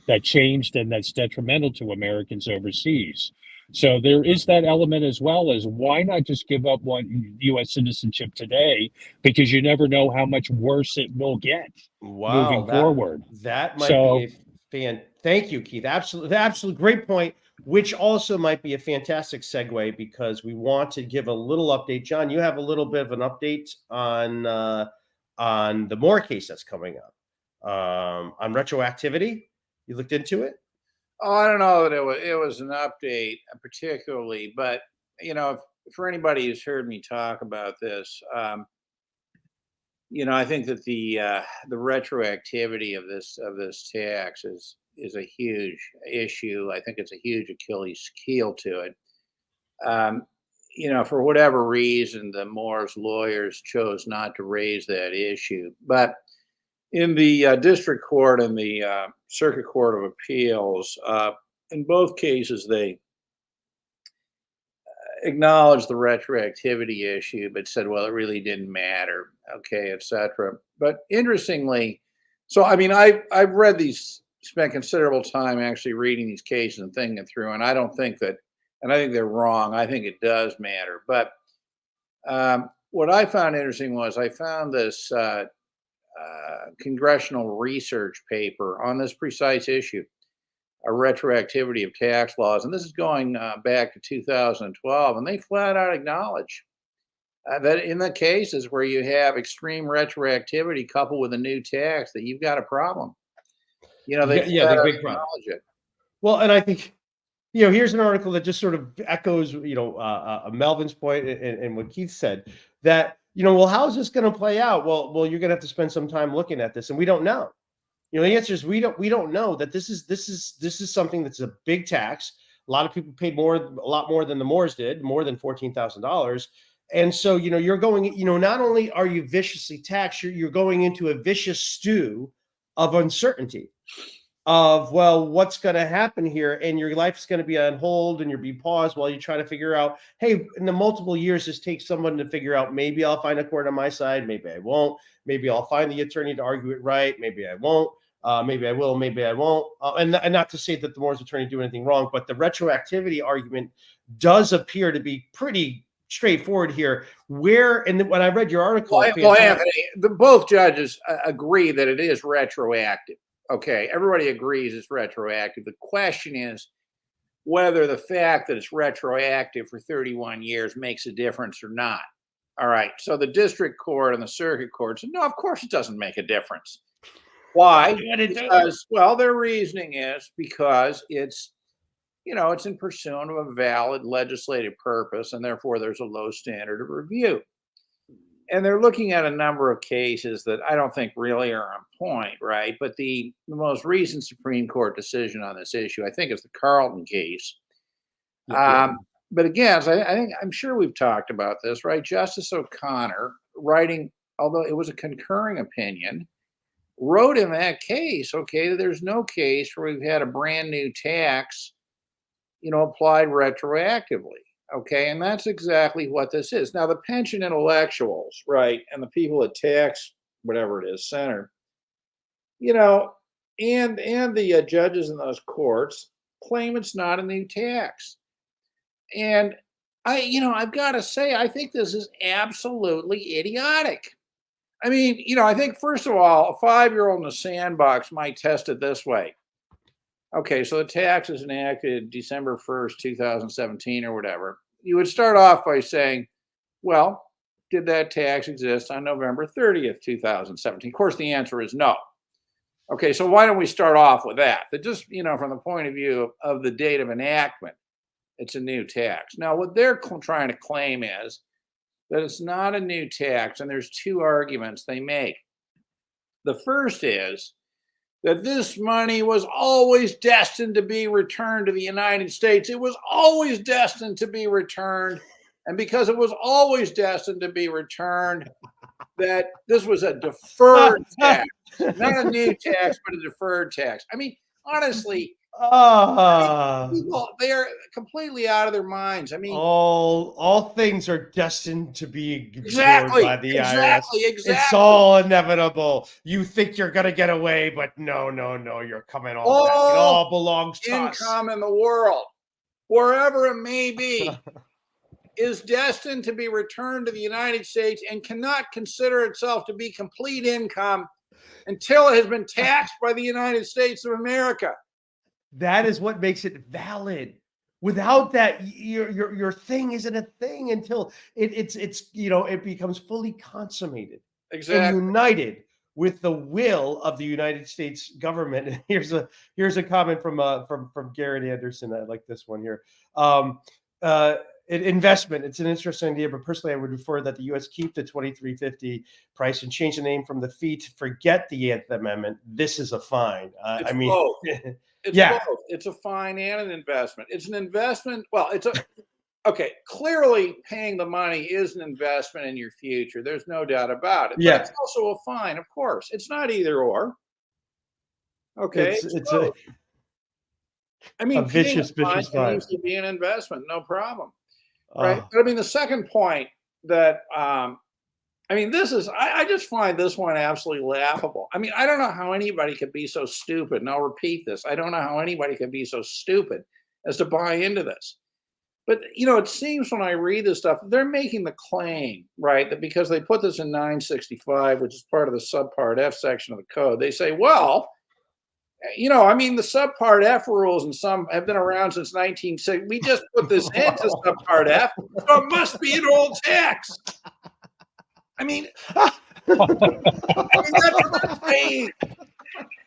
that changed, and that's detrimental to Americans overseas. So there is that element, as well as why not just give up one U.S. citizenship today, because you never know how much worse it will get moving forward. That might be thank you, Keith. Absolutely great point, which also might be a fantastic segue, because we want to give a little update. John, you have a little bit of an update on the Moore case that's coming up, on retroactivity. You looked into it? Oh, I don't know that it was an update particularly, but for anybody who's heard me talk about this, I think that the retroactivity of this tax is a huge issue. I think it's a huge Achilles heel to it. For whatever reason, the Moore's lawyers chose not to raise that issue, but in the district court and the circuit court of appeals, in both cases, they acknowledged the retroactivity issue, but said, well, it really didn't matter, okay, etc. But interestingly, so I mean, I've read these, spent considerable time actually reading these cases and thinking it through, and I don't think that, and I think they're wrong. I think it does matter. But what I found interesting was I found this congressional research paper on this precise issue, a retroactivity of tax laws. And this is going back to 2012. And they flat out acknowledge that in the cases where you have extreme retroactivity coupled with a new tax, that you've got a problem. They the big problem. It. Well, and I think, here's an article that just sort of echoes, Melvin's point and what Keith said, that, well, how's this going to play out? Well, you're going to have to spend some time looking at this, and we don't know. The answer is we don't know. That this is something that's a big tax. A lot of people paid a lot more than the Moores did, more than $14,000. And so, you're going, not only are you viciously taxed, you're going into a vicious stew of uncertainty of, well, what's going to happen here? And your life's going to be on hold, and you'll be paused while you try to figure out, hey, in the multiple years this takes someone to figure out, maybe I'll find a court on my side, maybe I won't, maybe I'll find the attorney to argue it right, maybe I won't, maybe I will, maybe I won't. And not to say that the Moore's attorney do anything wrong, but the retroactivity argument does appear to be pretty straightforward here. And when I read your article, well, Anthony, both judges agree that it is retroactive. Okay, everybody agrees it's retroactive. The question is whether the fact that it's retroactive for 31 years makes a difference or not. All right, so the district court and the circuit court said, no, of course it doesn't make a difference. Why? Because, well, their reasoning is because it's it's in pursuit of a valid legislative purpose, and therefore there's a low standard of review. And they're looking at a number of cases that I don't think really are on point, right? But the most recent Supreme Court decision on this issue, I think, is the Carlton case. Yeah. But again, I'm sure we've talked about this, right? Justice O'Connor, writing, although it was a concurring opinion, wrote in that case, okay, there's no case where we've had a brand new tax, applied retroactively. Okay, and that's exactly what this is. Now, the pension intellectuals, right, and the people at tax, whatever it is, center, and the judges in those courts claim it's not a new tax. And I've got to say, I think this is absolutely idiotic. I mean, I think first of all, a 5-year-old in a sandbox might test it this way. Okay, so the tax is enacted December 1st, 2017 or whatever. You would start off by saying, well, did that tax exist on November 30th, 2017? Of course, the answer is no. Okay, so why don't we start off with that? That just, from the point of view of the date of enactment, it's a new tax. Now, what they're trying to claim is that it's not a new tax, and there's two arguments they make. The first is that this money was always destined to be returned to the United States. It was always destined to be returned. And because it was always destined to be returned, that this was a deferred tax, not a new tax, but a deferred tax. I mean, honestly, people, they are completely out of their minds. I mean, all things are destined to be exactly by the IRS. Exactly. It's all inevitable. You think you're gonna get away, but no, you're coming all back. It all belongs to us. Income in the world, wherever it may be, is destined to be returned to the United States and cannot consider itself to be complete income until it has been taxed by the United States of America. That is what makes it valid. Without that, your thing isn't a thing until it becomes fully consummated, Exactly. and united with the will of the United States government. And here's a comment from Garrett Anderson. I like this one here. Investment. It's an interesting idea, but personally, I would prefer that the U.S. keep the 2350 price and change the name from the fee to forget the Eighth Amendment. This is a fine. It's both. It's both. It's a fine and an investment. It's an investment. Well, okay. Clearly, paying the money is an investment in your future. There's no doubt about it. Yeah. But it's also a fine, of course. It's not either or. Okay. It's I mean, a vicious fine. It needs to be an investment, no problem. Right. But I mean, the second point that I just find this one absolutely laughable. I mean, I don't know how anybody could be so stupid, and I'll repeat this. I don't know how anybody could be so stupid as to buy into this. But, it seems when I read this stuff, they're making the claim, right, that because they put this in 965, which is part of the subpart F section of the code, they say, well, the subpart F rules and some have been around since 1960. We just put this into subpart F, so it must be an old tax. I mean, that's what they're saying.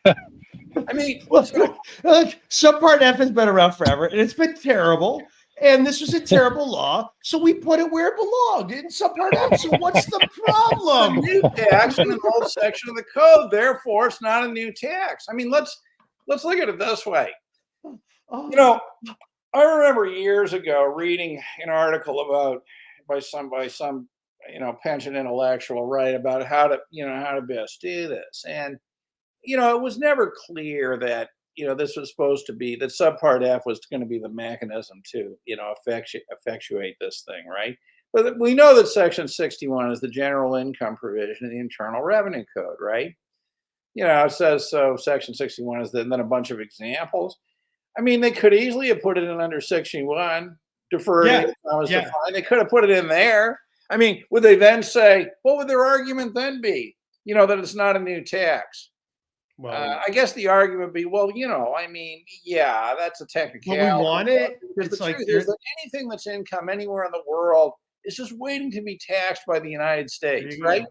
I mean, subpart F has been around forever, and it's been terrible. And this was a terrible law, so we put it where it belonged in subpart F. So what's the problem? It's a new tax in an old section of the code, therefore it's not a new tax. I mean, let's look at it this way. I remember years ago reading an article by some pension intellectual, right, about how to best do this. And it was never clear that this was supposed to be that subpart F was going to be the mechanism to effectuate this thing, right? But we know that section 61 is the general income provision of the Internal Revenue Code, right? It says so. Section 61 is then a bunch of examples. I mean, they could easily have put it in under 61, deferred income as defined. They could have put it in there. I mean, would they then say, what would their argument then be? That it's not a new tax. Well, I guess the argument would be, well, that's a technicality. But we want it. Because the truth is that anything that's income anywhere in the world is just waiting to be taxed by the United States, right?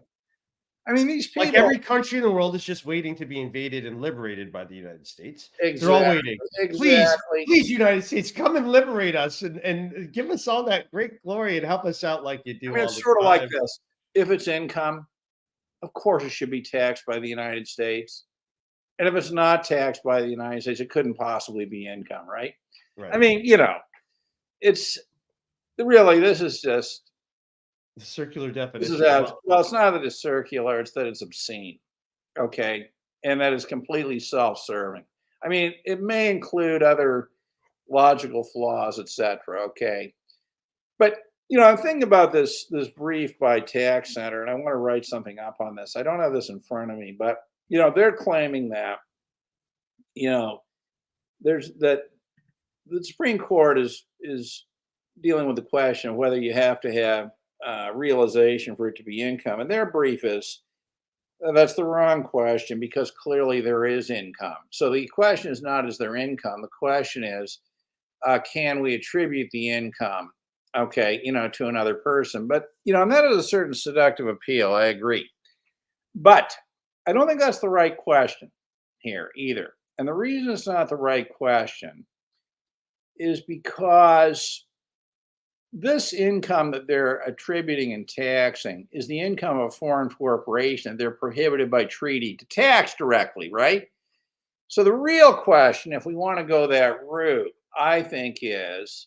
I mean, these people. Like every country in the world is just waiting to be invaded and liberated by the United States. Exactly. They're all waiting. Exactly. Please, United States, come and liberate us and give us all that great glory and help us out like you do. I mean, it's sort of like this. If it's income, of course it should be taxed by the United States. And if it's not taxed by the United States, it couldn't possibly be income, right? Right. I mean, it's really, this is just the circular definition. This is well, it's not that it's circular, it's that it's obscene. Okay. And that is completely self-serving. I mean, it may include other logical flaws, etc. Okay. But I'm thinking about this brief by Tax Center, and I want to write something up on this. I don't have this in front of me, but they're claiming that there's that the Supreme Court is dealing with the question of whether you have to have realization for it to be income, and their brief is that's the wrong question because clearly there is income. So the question is not is there income. The question is can we attribute the income? Okay, to another person. But, and that is a certain seductive appeal. I agree. But I don't think that's the right question here either. And the reason it's not the right question is because this income that they're attributing and taxing is the income of a foreign corporation that they're prohibited by treaty to tax directly, right? So the real question, if we want to go that route, I think is,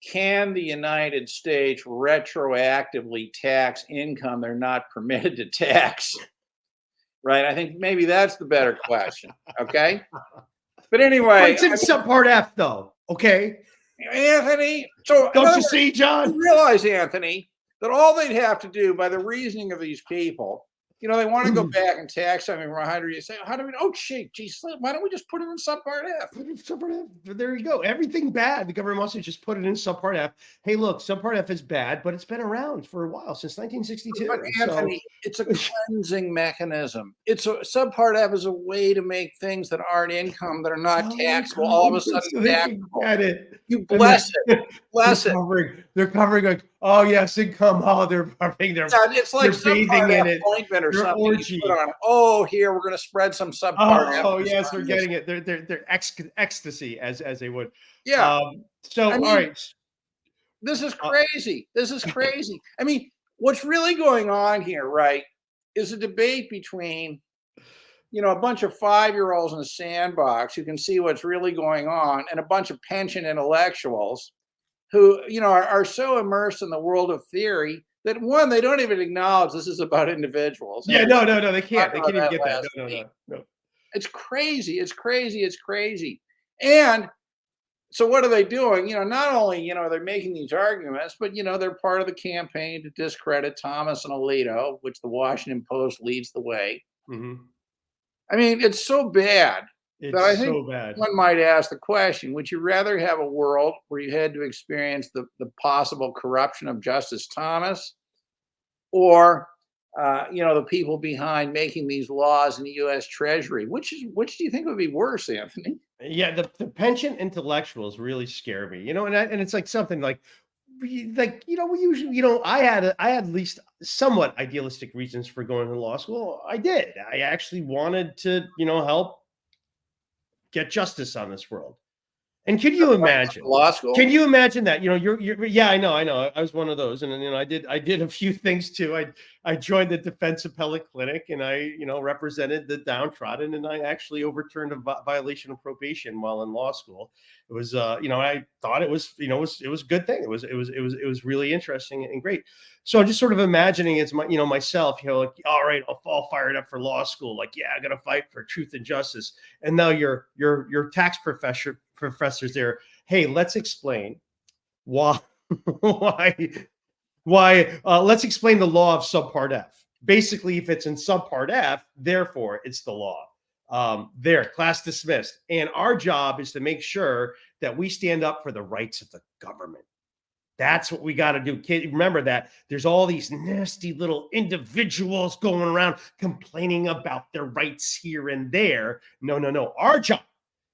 can the United States retroactively tax income they're not permitted to tax? Right? I think maybe that's the better question. Okay. But anyway. It's in subpart F, though. Okay. Anthony. So don't you see, John? You realize, Anthony, that all they'd have to do by the reasoning of these people, they want to go back and tax something from 100 years. Say, how do we? Oh, geez, why don't we just put it in subpart F? Subpart F. There you go. Everything bad, the government wants to just put it in subpart F. Hey, look, subpart F is bad, but it's been around for a while, since 1962. But Anthony, it's a cleansing mechanism. Subpart F is a way to make things that aren't income, that are not taxable, all of a sudden taxable. Get it. You bless it. Bless it. They're covering like, oh yes, income. Oh, they're covering their. It's like bathing in it. Ointment or something. You put on. Oh, here we're going to spread some subpart F. Oh yes, they're getting it. They're ecstasy as they would. Yeah. All right. This is crazy. This is crazy. I mean, what's really going on here, right, is a debate between a bunch of 5-year-olds in a sandbox who can see what's really going on, and a bunch of pension intellectuals who, are so immersed in the world of theory that they don't even acknowledge this is about individuals. Yeah, no, they can't. They can't even get that. No. It's crazy. It's crazy. It's crazy. And so what are they doing? Not only, they're making these arguments, but, they're part of the campaign to discredit Thomas and Alito, which the Washington Post leads the way. Mm-hmm. I mean, it's so bad that I think so bad. One might ask the question, would you rather have a world where you had to experience the possible corruption of Justice Thomas, or, the people behind making these laws in the U.S. Treasury? Which do you think would be worse, Anthony? Yeah, the pension intellectuals really scare me, and it's like something like we usually, I had at least somewhat idealistic reasons for going to law school. I did. I actually wanted to, help get justice on this world. And can you imagine law school? Can you imagine that? You're yeah, I know. I was one of those, and I did a few things too. I joined the Defense Appellate Clinic, and I represented the downtrodden, and I actually overturned a violation of probation while in law school. It was I thought it was it was a good thing. It was really interesting and great. So I'm just sort of imagining it's myself, like, all right, I'll fall fired up for law school. Like, yeah, I got to fight for truth and justice. And now your tax professors there. Hey, let's explain why let's explain the law of subpart F. Basically, if it's in subpart F, therefore it's the law. There, class dismissed. And our job is to make sure that we stand up for the rights of the government. That's what we got to do. Kid, remember that there's all these nasty little individuals going around complaining about their rights here and there. No. Our job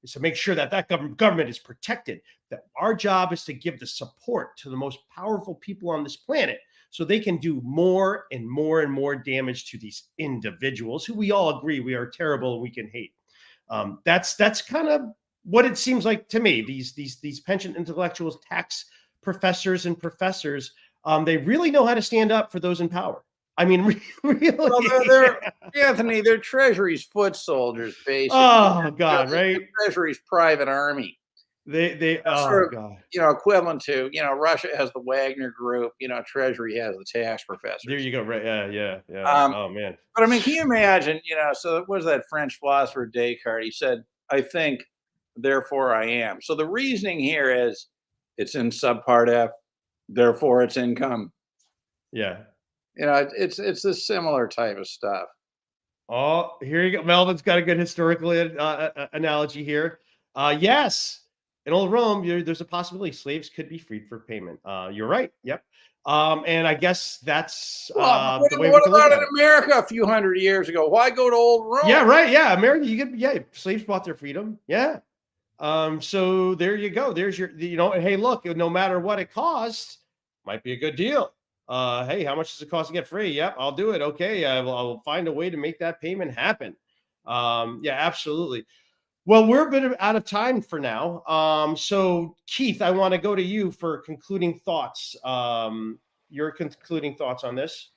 is to make sure that government is protected. That our job is to give the support to the most powerful people on this planet so they can do more and more and more damage to these individuals who we all agree we are terrible and we can hate. That's kind of what it seems like to me. These pension intellectuals, tax professors and professors, they really know how to stand up for those in power. I mean, really. Well, they're Anthony, they're Treasury's foot soldiers, basically. Oh God, right? They're Treasury's private army. Oh God. Equivalent to, Russia has the Wagner Group, Treasury has the tax professors. There you go. Right. Yeah. Oh man. But I mean, can you imagine, so what was that French philosopher Descartes? He said, I think, therefore I am. So the reasoning here is it's in subpart F, therefore it's income. Yeah. It's a similar type of stuff. Oh, here you go. Melvin's got a good historical analogy here. Yes, in old Rome, there's a possibility slaves could be freed for payment. You're right. Yep. And I guess that's What the way we can look about at in it. America a few hundred years ago? Why go to old Rome? Yeah, right. Yeah, America. Slaves bought their freedom. Yeah. So there you go. There's your. And hey, look, no matter what it costs, might be a good deal. Hey, how much does it cost to get free? Yep, I'll do it. Okay, I'll find a way to make that payment happen. Yeah, absolutely. Well, we're a bit out of time for now. So Keith, I want to go to you for concluding thoughts. Your concluding thoughts on this?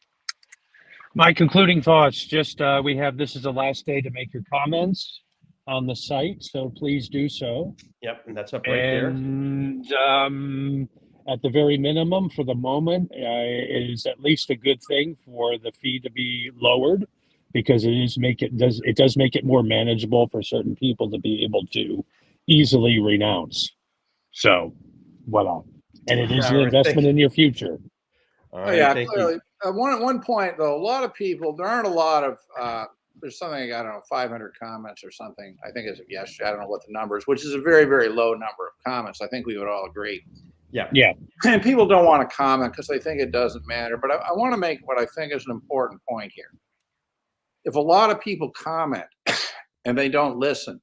My concluding thoughts, just this is the last day to make your comments on the site, so please do so. Yep, and that's up right there. And at the very minimum, for the moment, it is at least a good thing for the fee to be lowered, because it does make it more manageable for certain people to be able to easily renounce. So, voila. And it is an investment in your future. All right, clearly. One point though, a lot of people, there aren't a lot of there's something, I don't know, 500 comments or something. I think it's yesterday. I don't know what the number is, which is a very, very low number of comments. I think we would all agree. Yeah. And people don't want to comment because they think it doesn't matter. But I want to make what I think is an important point here. If a lot of people comment and they don't listen,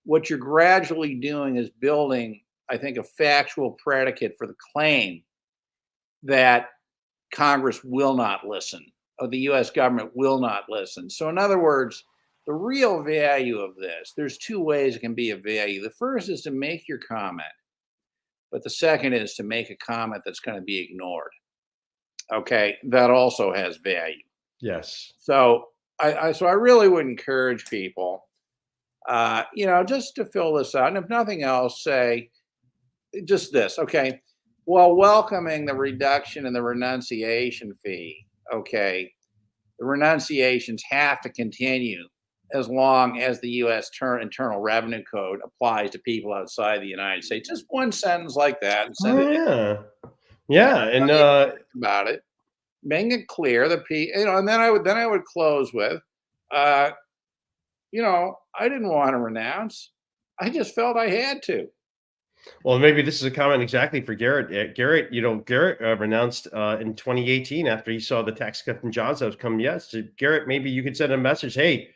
what you're gradually doing is building, I think, a factual predicate for the claim that Congress will not listen, or the U.S. government will not listen. So in other words, the real value of this, there's two ways it can be of value. The first is to make your comment, but the second is to make a comment that's going to be ignored. Okay, that also has value. Yes. So I really would encourage people, just to fill this out, and if nothing else, say just this. Okay, while welcoming the reduction in the renunciation fee, okay, the renunciations have to continue as long as the U.S. Internal Revenue Code applies to people outside the United States. Just one sentence like that. And send it yeah, and about it, making it clear that and then I would close with, I didn't want to renounce. I just felt I had to. Well, maybe this is a comment exactly for Garrett. Garrett renounced in 2018 after he saw the tax cut from Jobs that was coming. Yes, so Garrett, maybe you could send a message. Hey,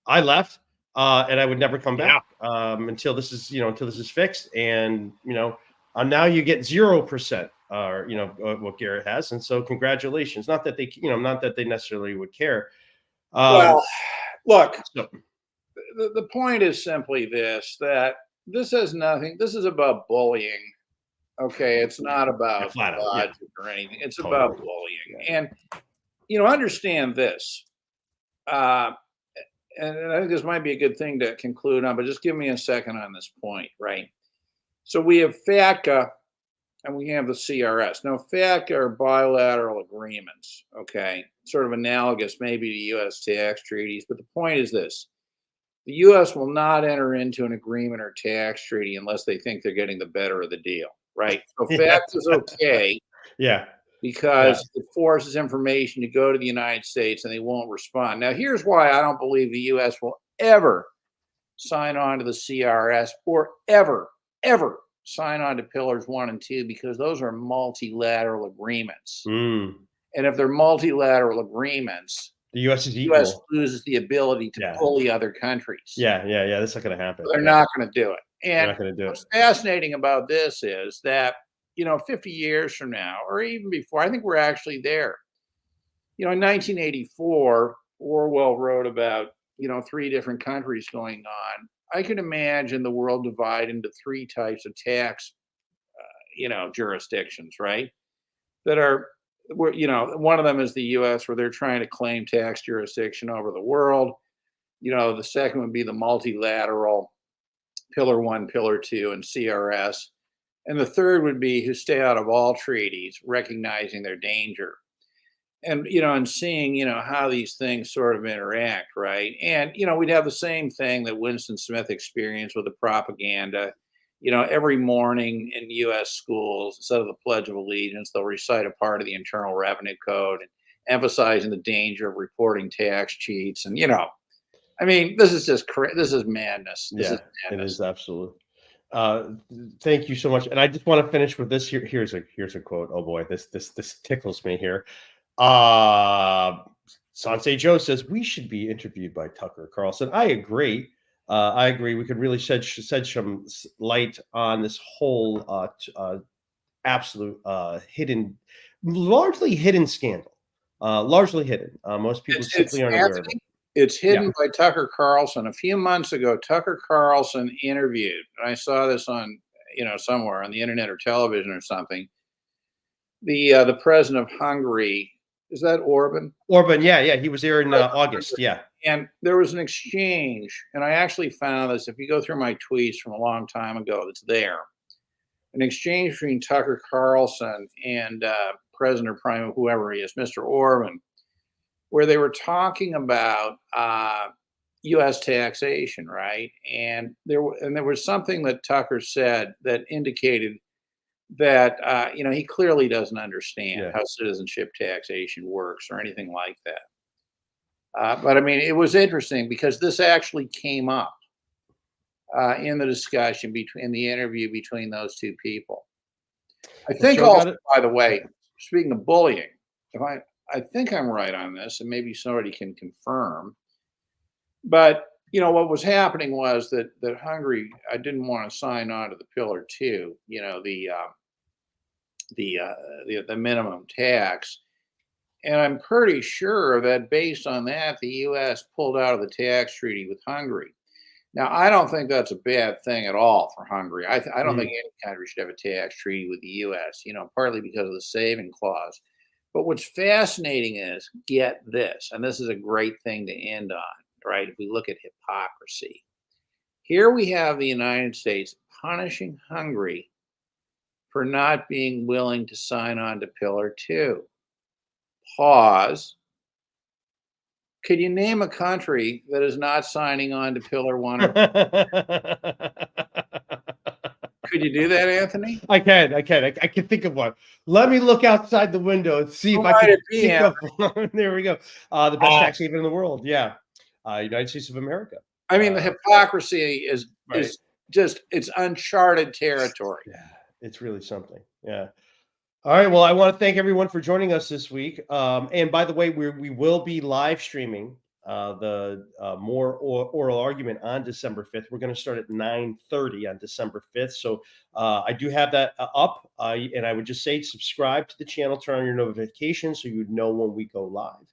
I left, and I would never come back until this is fixed. And now you get 0%. What Garrett has, and so congratulations. Not that they necessarily would care. Well, look, the point is simply this: that this has nothing. This is about bullying. Okay, it's not about logic or anything. It's about bullying. And understand this. And I think this might be a good thing to conclude on, but just give me a second on this point, right? So we have FATCA and we have the CRS. Now, FATCA are bilateral agreements, okay, sort of analogous maybe to U.S. tax treaties. But the point is this: the U.S. will not enter into an agreement or tax treaty unless they think they're getting the better of the deal, right? So FATCA is okay. Because it forces information to go to the United States and they won't respond. Now, here's why I don't believe the U.S. will ever sign on to the CRS or ever sign on to Pillars 1 and 2, because those are multilateral agreements. And if they're multilateral agreements, the U.S. loses the ability to bully other countries. That's not going to happen. They're not going to do it. And what's fascinating about this is that 50 years from now, or even before, I think we're actually there. In 1984, Orwell wrote about, three different countries going on. I could imagine the world divided into three types of tax, jurisdictions, right? That are, one of them is the US, where they're trying to claim tax jurisdiction over the world. The second would be the multilateral, Pillar 1, Pillar 2, and CRS. And the third would be who stay out of all treaties, recognizing their danger. And seeing, how these things sort of interact, right? And, we'd have the same thing that Winston Smith experienced with the propaganda. Every morning in US schools, instead of the Pledge of Allegiance, they'll recite a part of the Internal Revenue Code and emphasizing the danger of reporting tax cheats. And, this is just this is madness. This is It madness. is absolutely. Thank you so much. And I just want to finish with this. Here's a quote. Oh boy, this tickles me here. Sansei Joe says we should be interviewed by Tucker Carlson. I agree. We could really shed some light on this whole absolute largely hidden scandal. Largely hidden. Most people simply aren't aware of it. It's hidden by Tucker Carlson. A few months ago, Tucker Carlson interviewed, and I saw this on, somewhere on the internet or television or something, the president of Hungary. Is that Orban? Orban, yeah. He was there in August, yeah. And there was an exchange, and I actually found this. If you go through my tweets from a long time ago, it's there. An exchange between Tucker Carlson and President or Prime, whoever he is, Mr. Orban, where they were talking about U.S. taxation, right? And there was something that Tucker said that indicated that he clearly doesn't understand how citizenship taxation works or anything like that. But I mean, it was interesting because this actually came up in the discussion in the interview between those two people. I think also, by the way, speaking of bullying, I think I'm right on this, and maybe somebody can confirm. But what was happening was that Hungary, I didn't want to sign on to the Pillar 2, the minimum tax, and I'm pretty sure that based on that, the U.S. pulled out of the tax treaty with Hungary. Now, I don't think that's a bad thing at all for Hungary. I don't think any country should have a tax treaty with the U.S. Partly because of the saving clause. But what's fascinating is, get this, and this is a great thing to end on, right? If we look at hypocrisy. Here we have the United States punishing Hungary for not being willing to sign on to Pillar 2. Pause. Could you name a country that is not signing on to Pillar 1? Could you do that, Anthony? I can think of one. Let me look outside the window and see if I can think of one. There we go. The best tax haven in the world. Yeah. United States of America. I mean, the hypocrisy is just, it's uncharted territory. Yeah, it's really something. Yeah. All right. Well, I want to thank everyone for joining us this week. And by the way, we will be live streaming the more oral argument on December 5th. We're going to start at 9:30 on December 5th. So I do have that up. And I would just say subscribe to the channel, turn on your notifications so you would know when we go live.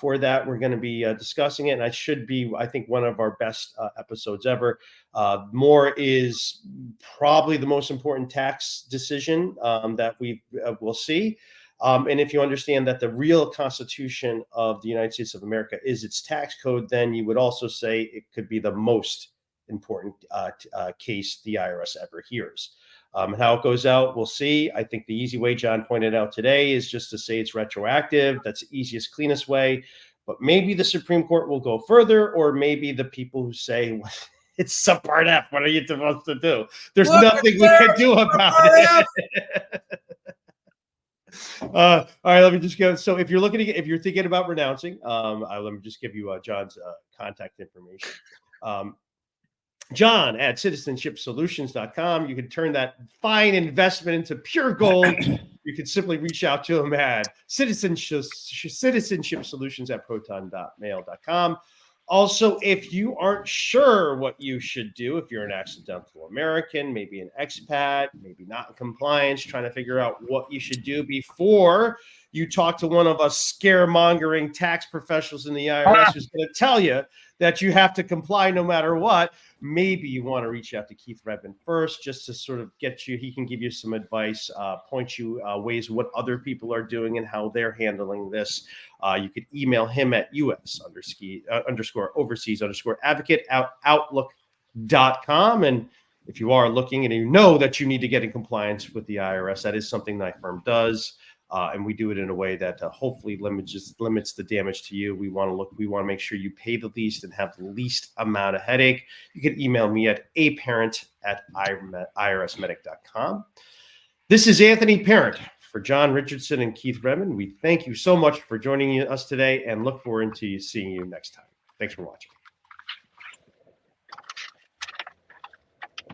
For that, we're going to be discussing it, and it should be, I think, one of our best episodes ever. More is probably the most important tax decision that we will see. And if you understand that the real Constitution of the United States of America is its tax code, then you would also say it could be the most important case the IRS ever hears. How it goes out, we'll see. I think the easy way John pointed out today is just to say it's retroactive. That's the easiest, cleanest way. But maybe the Supreme Court will go further, or maybe the people who say it's subpart F. What are you supposed to do? There's nothing we can do about it. All right, let me just go. So if you're thinking about renouncing, let me just give you John's contact information. John at citizenshipsolutions.com. You can turn that fine investment into pure gold. You can simply reach out to him at citizenshipsolutions@proton.mail.com. Also, if you aren't sure what you should do, if you're an accidental American, maybe an expat, maybe not in compliance, trying to figure out what you should do before you talk to one of us scaremongering tax professionals in the IRS who's going to tell you that you have to comply no matter what, maybe you want to reach out to Keith Redmond first, just to sort of get you, he can give you some advice, point you ways what other people are doing and how they're handling this. You could email him at us_overseas_advocate@outlook.com. And if you are looking and you know that you need to get in compliance with the IRS, that is something my firm does. And we do it in a way that hopefully limits the damage to you. We want to make sure you pay the least and have the least amount of headache. You can email me at aparent@irsmedic.com. This is Anthony Parent for John Richardson and Keith Redmond. We thank you so much for joining us today and look forward to seeing you next time. Thanks for watching.